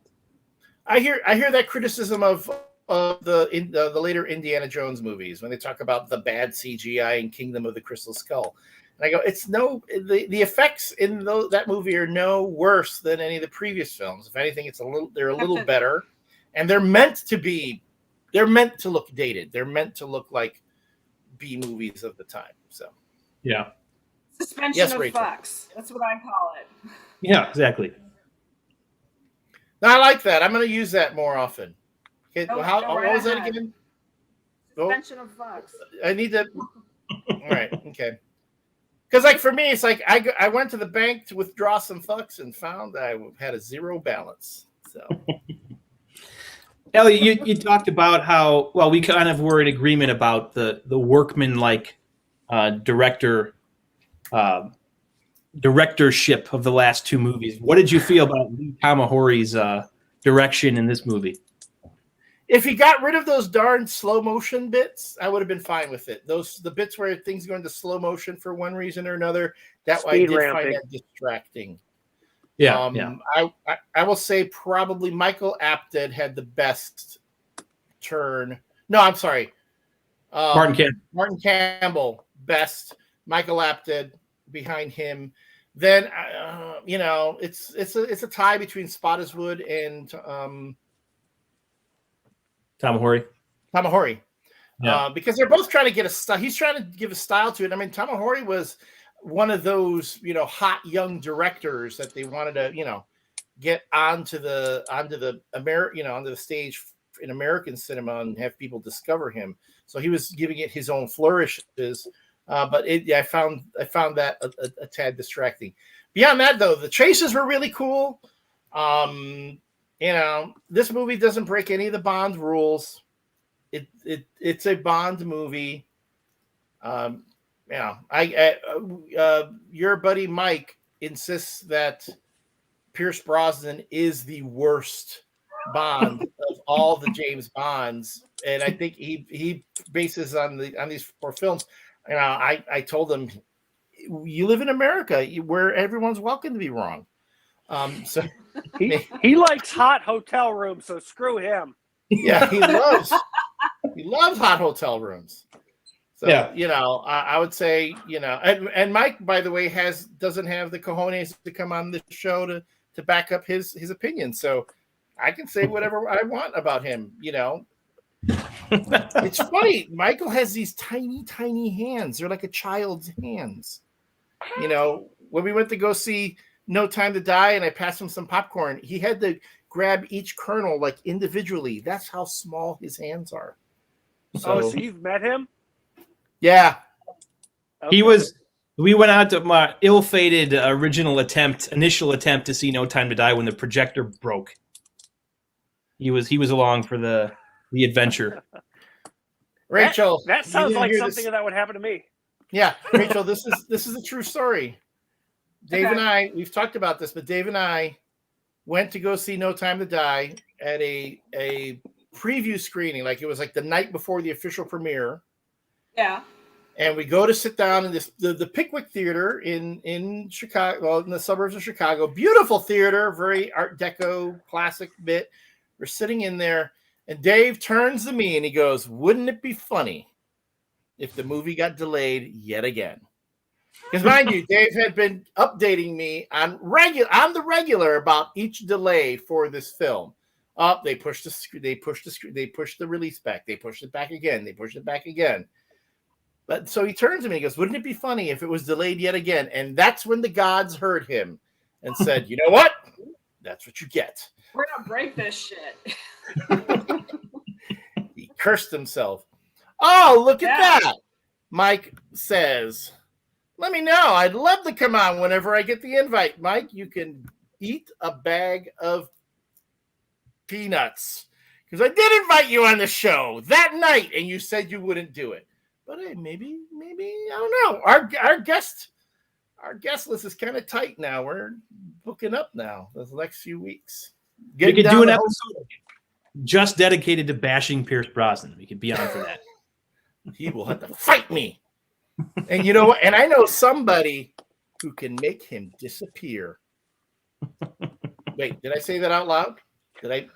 I hear that criticism of the later Indiana Jones movies when they talk about the bad CGI in Kingdom of the Crystal Skull. And I go, the effects in that movie are no worse than any of the previous films. If anything, they're a little better, and they're meant to look dated. They're meant to look like B movies of the time. So yeah, suspension of Rachel. fucks. That's what I call it. Yeah, exactly. No, I like that. I'm going to use that more often. Okay, Go what right was that ahead. again? Suspension of fucks. I need to. All right, okay. Because like for me, it's like I went to the bank to withdraw some fucks and found I had a zero balance. So, Elliott, you talked about how we kind of were in agreement about the workman-like directorship of the last two movies. What did you feel about Lee Tamahori's direction in this movie? if he got rid of those darn slow motion bits, I would have been fine with it. The bits where things go into slow motion for one reason or another, I did find that distracting. Yeah, I will say probably Michael Apted had the best turn. No, I'm sorry. Martin Campbell, best. Michael Apted behind him. Then it's a tie between Spottiswoode and Tamahori. Yeah. Because they're both trying to get a style. He's trying to give a style to it. I mean, Tamahori was one of those, hot young directors that they wanted to, get onto the stage in American cinema and have people discover him. So he was giving it his own flourishes. But I found that a tad distracting. Beyond that, though, the chases were really cool. This movie doesn't break any of the Bond rules. It's a Bond movie. Your buddy Mike insists that Pierce Brosnan is the worst Bond of all the James Bonds, and I think he bases on these four films. I told him, you live in America where everyone's welcome to be wrong. So he likes hot hotel rooms, so screw him. Yeah, he loves hot hotel rooms. So, I would say, and Mike, by the way, doesn't have the cojones to come on this show to back up his opinion. So I can say whatever I want about him, It's funny. Michael has these tiny, tiny hands. They're like a child's hands. When we went to go see No Time to Die and I passed him some popcorn, he had to grab each kernel like individually. That's how small his hands are. So you've met him? Yeah. Okay. We went out to my ill-fated initial attempt to see No Time to Die when the projector broke. He was along for the adventure. Rachel, that sounds like something that would happen to me. Yeah, Rachel, this is a true story. Dave and I, we've talked about this, but Dave and I went to go see No Time to Die at a preview screening, like it was like the night before the official premiere. Yeah. And we go to sit down in the Pickwick Theater in Chicago, in the suburbs of Chicago. Beautiful theater, very Art Deco, classic bit. We're sitting in there, and Dave turns to me and he goes, "Wouldn't it be funny if the movie got delayed yet again?" Because mind you, Dave had been updating me on the regular about each delay for this film. They pushed the release back. They pushed it back again. They pushed it back again. But so he turns to me and goes, "Wouldn't it be funny if it was delayed yet again?" And that's when the gods heard him and said, "You know what? That's what you get." We're gonna break this shit. He cursed himself. Oh, look at that. Mike says, "Let me know. I'd love to come on whenever I get the invite." Mike, you can eat a bag of peanuts. Because I did invite you on the show that night, and you said you wouldn't do it. But hey, maybe, I don't know. Our guest list is kind of tight now. We're booking up now the next few weeks. We could do an episode just dedicated to bashing Pierce Brosnan. We could be on for that. He will have to fight me. And you know what? And I know somebody who can make him disappear. Wait, did I say that out loud? Did I?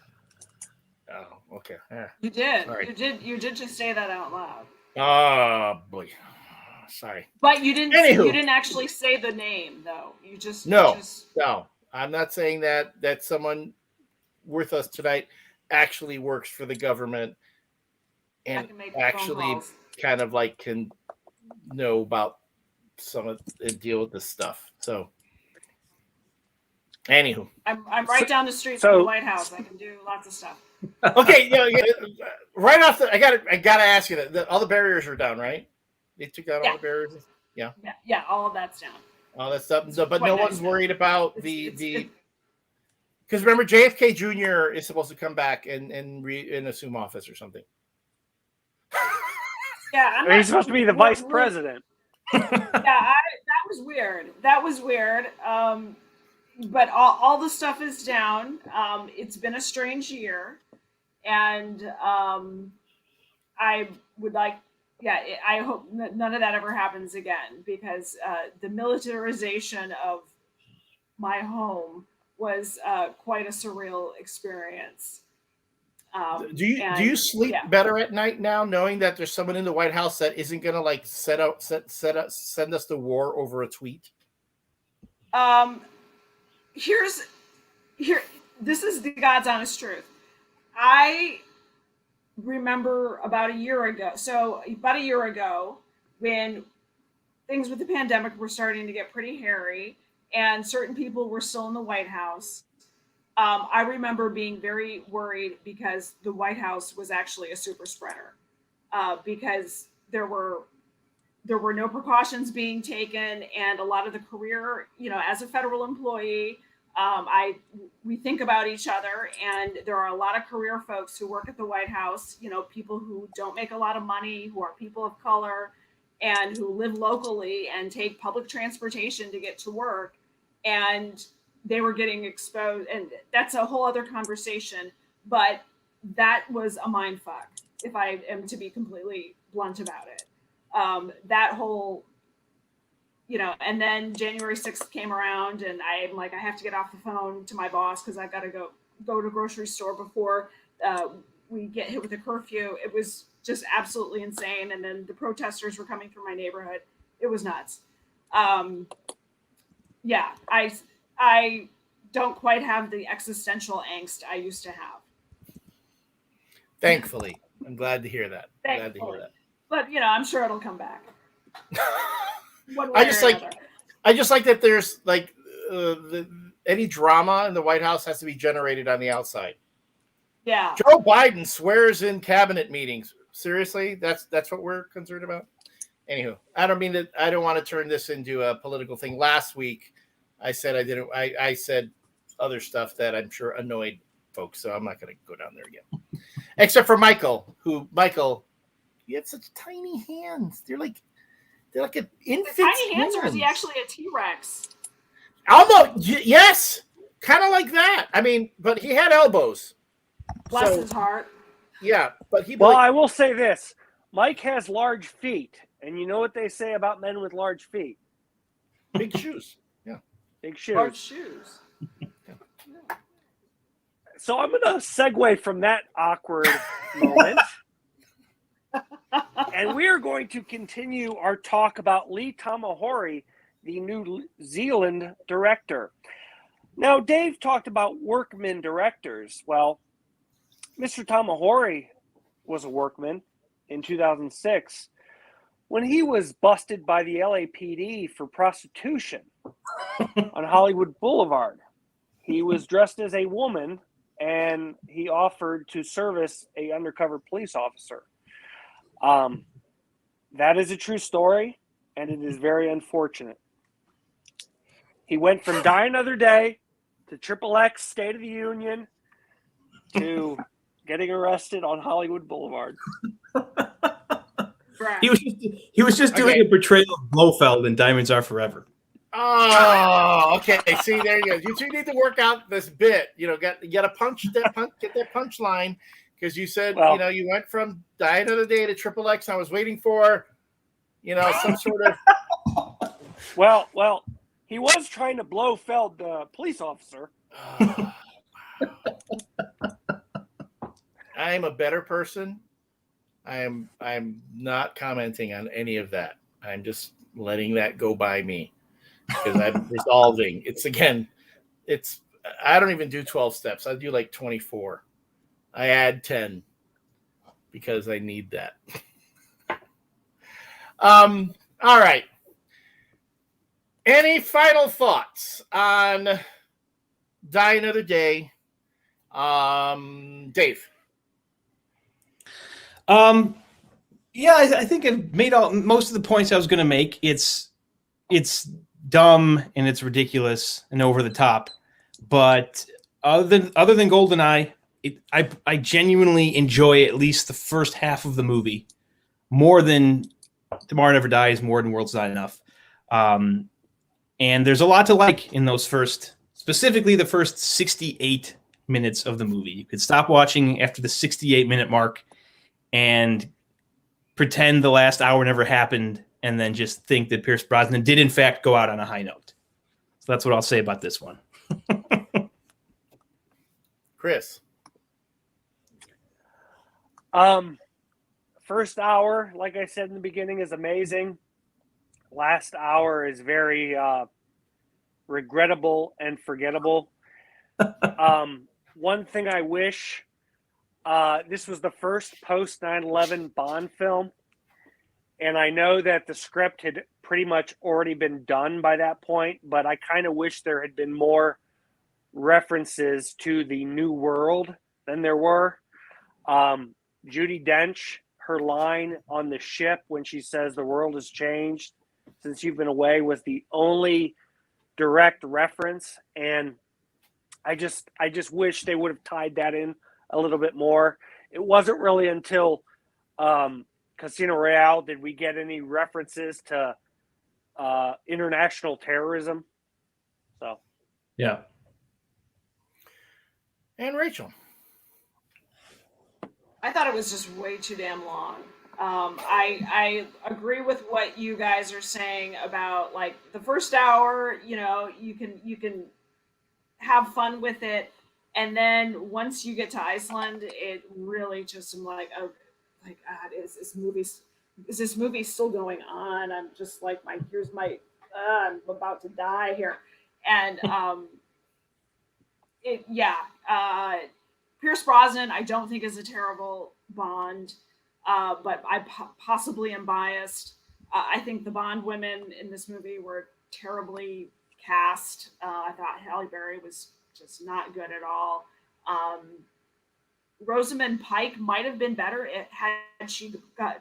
Oh, okay. You did. Right. You did just say that out loud. Oh boy. Sorry. But you didn't. Anywho. You didn't actually say the name, though. You just No. I'm not saying that someone with us tonight actually works for the government and actually kind of like can know about some of and deal with this stuff. So, anywho, I'm right down the street from the White House. I can do lots of stuff. Okay, right off I gotta ask you that all the barriers are down, right? They took down all the barriers. Yeah, all of that's down. All that stuff. So, but no one's worried about the because remember JFK Jr. is supposed to come back and assume office or something. Yeah, he's supposed to be the vice president. That was weird. But all the stuff is down. It's been a strange year, and I would like, I hope none of that ever happens again, because the militarization of my home was quite a surreal experience. Do you sleep better at night now, knowing that there's someone in the White House that isn't going to like send us to war over a tweet? This is the God's honest truth. I remember about a year ago, when things with the pandemic were starting to get pretty hairy and certain people were still in the White House. I remember being very worried because the White House was actually a super spreader, because there were no precautions being taken, and a lot of the career, as a federal employee, we think about each other, and there are a lot of career folks who work at the White House, people who don't make a lot of money, who are people of color, and who live locally and take public transportation to get to work, and they were getting exposed, and that's a whole other conversation, but that was a mind fuck, if I am to be completely blunt about it. That whole, and then January 6th came around, and I'm like, I have to get off the phone to my boss because I've got to go to the grocery store before we get hit with a curfew. It was just absolutely insane. And then the protesters were coming through my neighborhood. It was nuts. I don't quite have the existential angst I used to have. Thankfully. I'm glad to hear that. But, I'm sure it'll come back. I just like that there's like any drama in the White House has to be generated on the outside. Yeah. Joe Biden swears in cabinet meetings. Seriously? That's what we're concerned about? Anywho, I don't want to turn this into a political thing. Last week I said I said other stuff that I'm sure annoyed folks, so I'm not going to go down there again. Except for Michael, you have such tiny hands. They're like an infant. Tiny hands, or is he actually a T-Rex? Almost, yes. Kind of like that. I mean, but he had elbows. Bless his heart. Yeah, but I will say this. Mike has large feet, and you know what they say about men with large feet? Big shoes. Yeah. Big shoes. Large shoes. So I'm going to segue from that awkward moment. And we are going to continue our talk about Lee Tamahori, the New Zealand director. Now, Dave talked about workman directors. Well, Mr. Tamahori was a workman in 2006 when he was busted by the LAPD for prostitution on Hollywood Boulevard. He was dressed as a woman, and he offered to service an undercover police officer. That is a true story, and it is very unfortunate. He went from Die Another Day to XXX State of the Union to getting arrested on Hollywood Boulevard. He was just doing a portrayal of Blofeld in Diamonds Are Forever. Oh, okay. See, there you go. You two need to work out this bit. Get that punchline, because you said you went from Die Another Day to XXX. I was waiting for some sort of. Well, he was trying to Blofeld the police officer. I am a better person. I'm not commenting on any of that. I'm just letting that go by me because I'm resolving. I don't even do 12 steps. I do like 24. I add 10 because I need that. All right. Any final thoughts on Die Another Day? Dave. Yeah, I think I've made most of the points I was going to make. It's dumb and it's ridiculous and over the top, but other than Goldeneye, I genuinely enjoy at least the first half of the movie more than Tomorrow Never Dies, more than World's Not Enough. And there's a lot to like in specifically the first 68 minutes of the movie. You could stop watching after the 68-minute mark and pretend the last hour never happened, and then just think that Pierce Brosnan did in fact go out on a high note. So that's what I'll say about this one. Chris. First hour, like I said in the beginning, is amazing. Last hour is very regrettable and forgettable. One thing I wish, this was the first post 9/11 Bond film, and I know that the script had pretty much already been done by that point, but I kind of wish there had been more references to the New World than there were. Judi Dench, her line on the ship when she says the world has changed since you've been away, was the only direct reference, and I just wish they would have tied that in a little bit more. It wasn't really until Casino Royale did we get any references to international terrorism. So, yeah. And Rachel. I thought it was just way too damn long. I agree with what you guys are saying about like the first hour. You know, you can have fun with it, and then once you get to Iceland, it really just I'm like, oh, like God, is this movie still going on? I'm just like I'm about to die here, and Pierce Brosnan, I don't think is a terrible Bond, but I possibly am biased. I think the Bond women in this movie were terribly cast. I thought Halle Berry was just not good at all. Rosamund Pike might have been better had she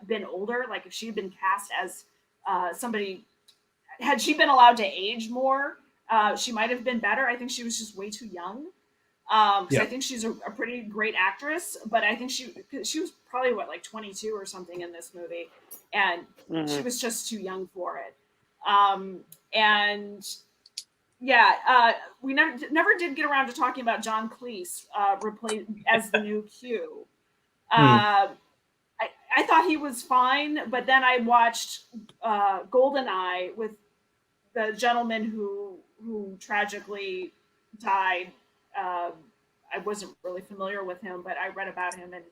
been older. Like if she had been cast as somebody, had she been allowed to age more, she might have been better. I think she was just way too young. I think she's a pretty great actress, but I think she was probably like 22 or something in this movie, and she was just too young for it. We never did get around to talking about John Cleese replaced as the new Q. I thought he was fine, but then I watched Goldeneye with the gentleman who tragically died. I wasn't really familiar with him, but I read about him, and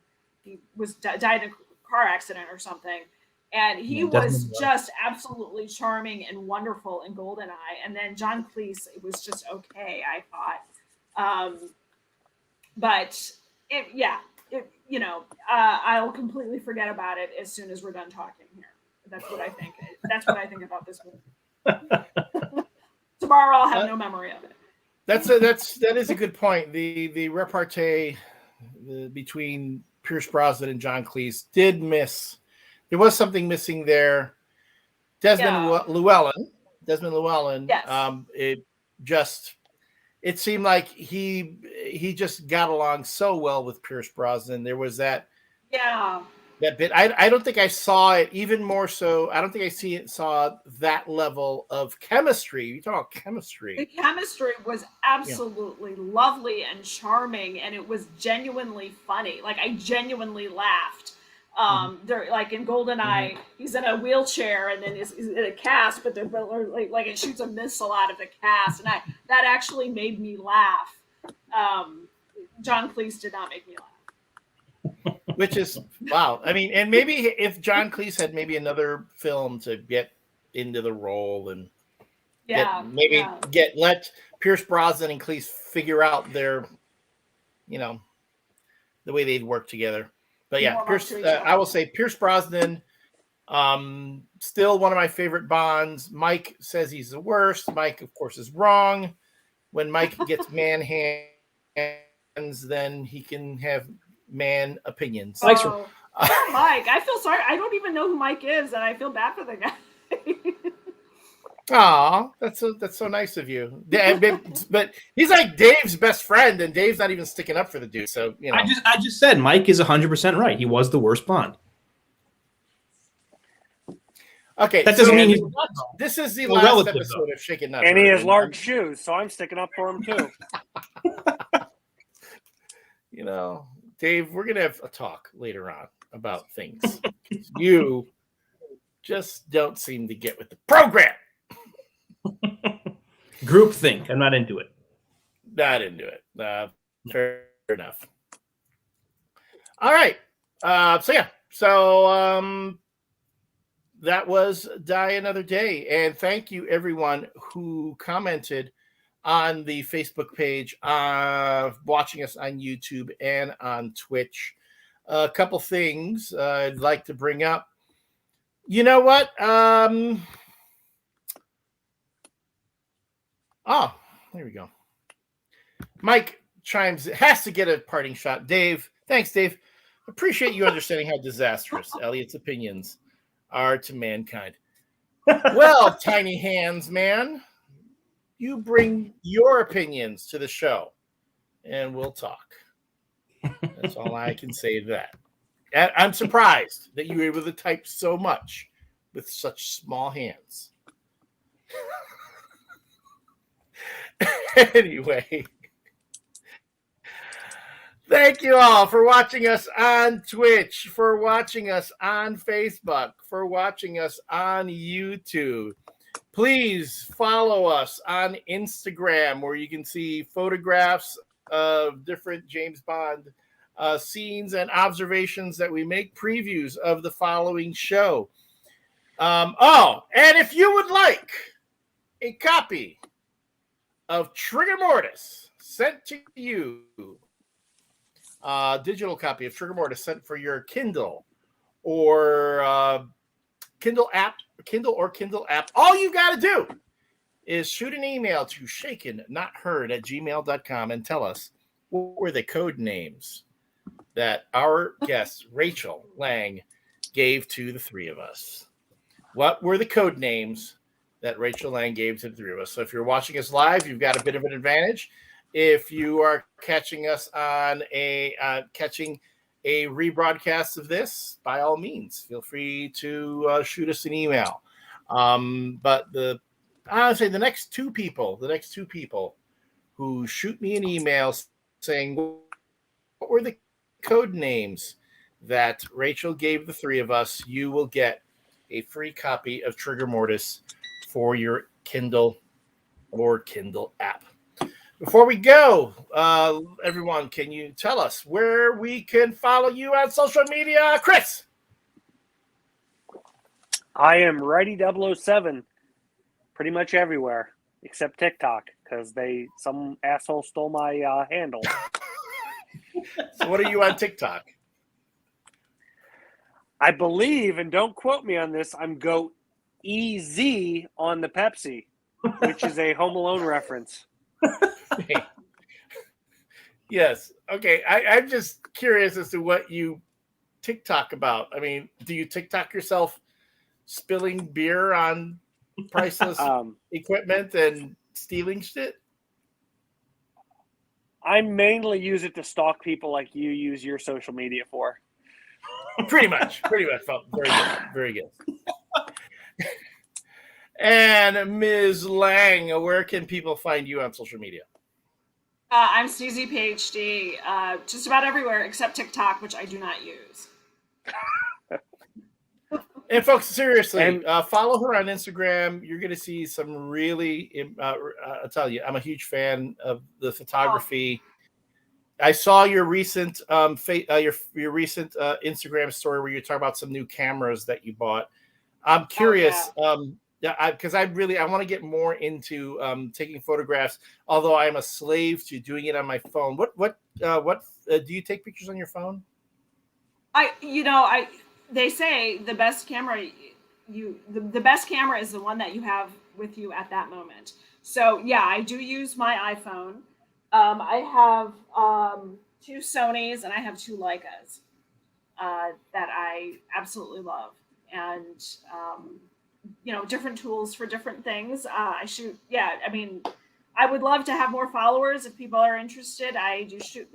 he died in a car accident or something. And he was just absolutely charming and wonderful in Goldeneye. And then John Cleese, it was just okay, I thought. I'll completely forget about it as soon as we're done talking here. That's what I think. That's what I think about this movie. Tomorrow I'll have no memory of it. That is a good point. The repartee between Pierce Brosnan and John Cleese did miss. There was something missing there. Desmond Llewellyn. Yes. It seemed like he just got along so well with Pierce Brosnan. There was that bit. I don't think I saw it even more so. I don't think I saw that level of chemistry. You talk about chemistry. The chemistry was absolutely lovely and charming, and it was genuinely funny. Like I genuinely laughed. They're like in Goldeneye, he's in a wheelchair and then he's in a cast, but like it shoots a missile out of the cast, and that actually made me laugh. John Cleese did not make me laugh. Which is wow. I mean, and maybe if John Cleese had maybe another film to get into the role and Yeah, let Pierce Brosnan and Cleese figure out their, the way they'd work together. But yeah, Pierce. I will say Pierce Brosnan. Still one of my favorite Bonds. Mike says he's the worst. Mike, of course, is wrong. When Mike gets man hands, then he can have man opinions. Mike, I feel sorry. I don't even know who Mike is, and I feel bad for the guy. Aw, that's so nice of you. But he's like Dave's best friend, and Dave's not even sticking up for the dude. So I just said Mike is 100% right. He was the worst Bond. Okay, that doesn't mean this is the last episode of Shaken Not Heard. And he has large shoes, so I'm sticking up for him too. Dave, we're gonna have a talk later on about things. You just don't seem to get with the program. Groupthink. I'm not into it. Not into it. Fair enough. All right. So that was Die Another Day. And thank you, everyone who commented on the Facebook page, watching us on YouTube and on Twitch. A couple things I'd like to bring up. You know what? There we go. Mike has to get a parting shot. Dave, thanks, Dave. Appreciate you understanding how disastrous Elliott's opinions are to mankind. Well, tiny hands, man, you bring your opinions to the show, and we'll talk. That's all I can say to that. And I'm surprised that you were able to type so much with such small hands. Anyway, thank you all for watching us on Twitch, for watching us on Facebook, for watching us on YouTube. Please follow us on Instagram, where you can see photographs of different James Bond scenes and observations that we make, previews of the following show. And if you would like a copy of Trigger Mortis sent to you, digital copy of Trigger Mortis sent for your Kindle or Kindle app, all you got to do is shoot an email to shakennotheard@gmail.com and tell us what were the code names that our guest Rachel Lange gave to the three of us. What were the code names that Rachel Lange gave to the three of us? So if you're watching us live, you've got a bit of an advantage. If you are catching us on catching a rebroadcast of this, by all means, feel free to shoot us an email. But I would say the next two people who shoot me an email saying what were the code names that Rachel gave the three of us, you will get a free copy of Trigger Mortis for your Kindle or Kindle app. Before we go, everyone, can you tell us where we can follow you on social media? Chris? I am Righty007 pretty much everywhere except TikTok, because some asshole stole my handle. So what are you on TikTok? I believe, and don't quote me on this, I'm Go EZ on the Pepsi, which is a Home Alone reference. Yes. Okay. I'm just curious as to what you TikTok about. I mean, do you TikTok yourself spilling beer on priceless equipment and stealing shit? I mainly use it to stalk people like you use your social media for. Pretty much. Felt very good. Very good. And Ms. Lange, where can people find you on social media? I'm Steezy PhD, just about everywhere except TikTok, which I do not use. And folks, seriously, follow her on Instagram. You're going to see some really, I'll tell you, I'm a huge fan of the photography. I saw your recent your recent Instagram story where you talk about some new cameras that you bought. I'm curious. Yeah, because I want to get more into taking photographs. Although I am a slave to doing it on my phone. What do you take pictures on your phone? They say the best camera the best camera is the one that you have with you at that moment. So yeah, I do use my iPhone. I have 2 Sonys and I have 2 Leicas that I absolutely love, and different tools for different things. I shoot. Yeah, I mean, I would love to have more followers if people are interested. I do shoot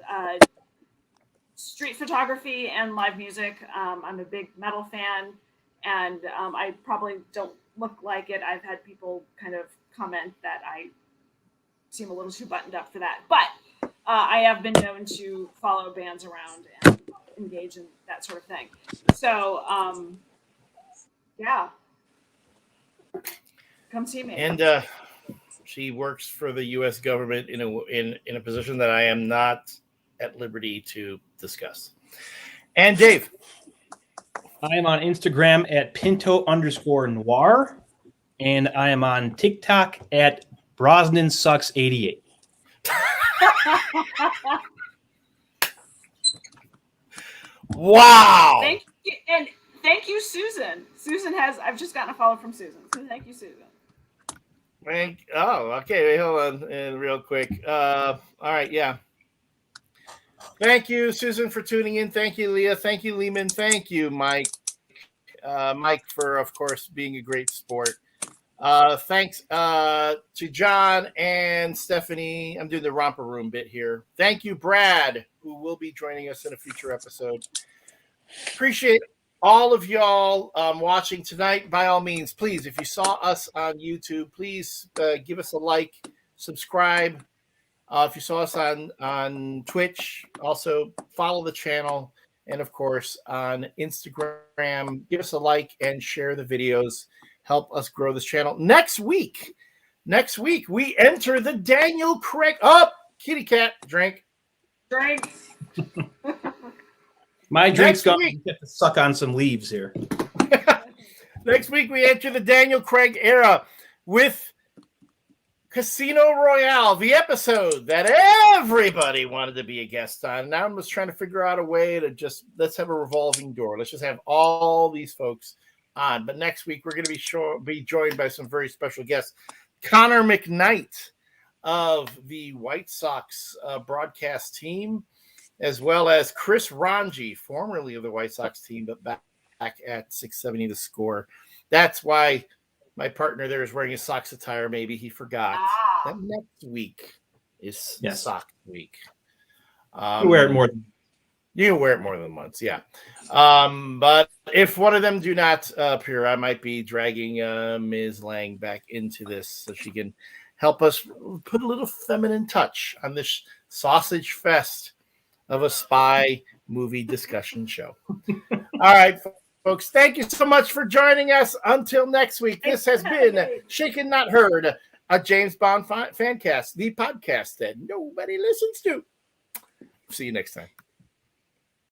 street photography and live music. I'm a big metal fan, and I probably don't look like it. I've had people kind of comment that I seem a little too buttoned up for that, but I have been known to follow bands around and engage in that sort of thing. So yeah, come see me. And she works for the U.S. government in a position that I am not at liberty to discuss. And Dave, I am on Instagram at Pinto_Noir, and I am on TikTok at Brosnan Sucks 88. Wow! Thank you, Susan. I've just gotten a follow from Susan. So thank you, Susan. Okay. Wait, hold on, real quick. All right, yeah. Thank you, Susan, for tuning in. Thank you, Leah. Thank you, Lehman. Thank you, Mike. Mike, for, of course, being a great sport. Thanks to John and Stephanie. I'm doing the romper room bit here. Thank you, Brad, who will be joining us in a future episode. Appreciate all of y'all watching tonight. By all means, please, if you saw us on YouTube, please give us a like, subscribe. If you saw us on Twitch, also follow the channel. And, of course, on Instagram, give us a like and share the videos. Help us grow this channel. Next week, we enter the Daniel Craig. Kitty cat, drink. My drink's gone. You have to suck on some leaves here. Next week, we enter the Daniel Craig era with Casino Royale, the episode that everybody wanted to be a guest on. Now I'm just trying to figure out a way to let's have a revolving door. Let's just have all these folks on. But next week, we're going to be joined by some very special guests. Connor McKnight of the White Sox broadcast team, as well as Chris Ranji, formerly of the White Sox team, but back at 670 The Score. That's why my partner there is wearing his Sox attire. Maybe he forgot that next week is Sox week. You wear it more. You can wear it more than once, yeah. But if one of them do not appear, I might be dragging Ms. Lange back into this so she can help us put a little feminine touch on this sausage fest of a spy movie discussion show. All right, folks, thank you so much for joining us. Until next week, this has been Shaken Not Heard, a James Bond fan cast, the podcast that nobody listens to. See you next time.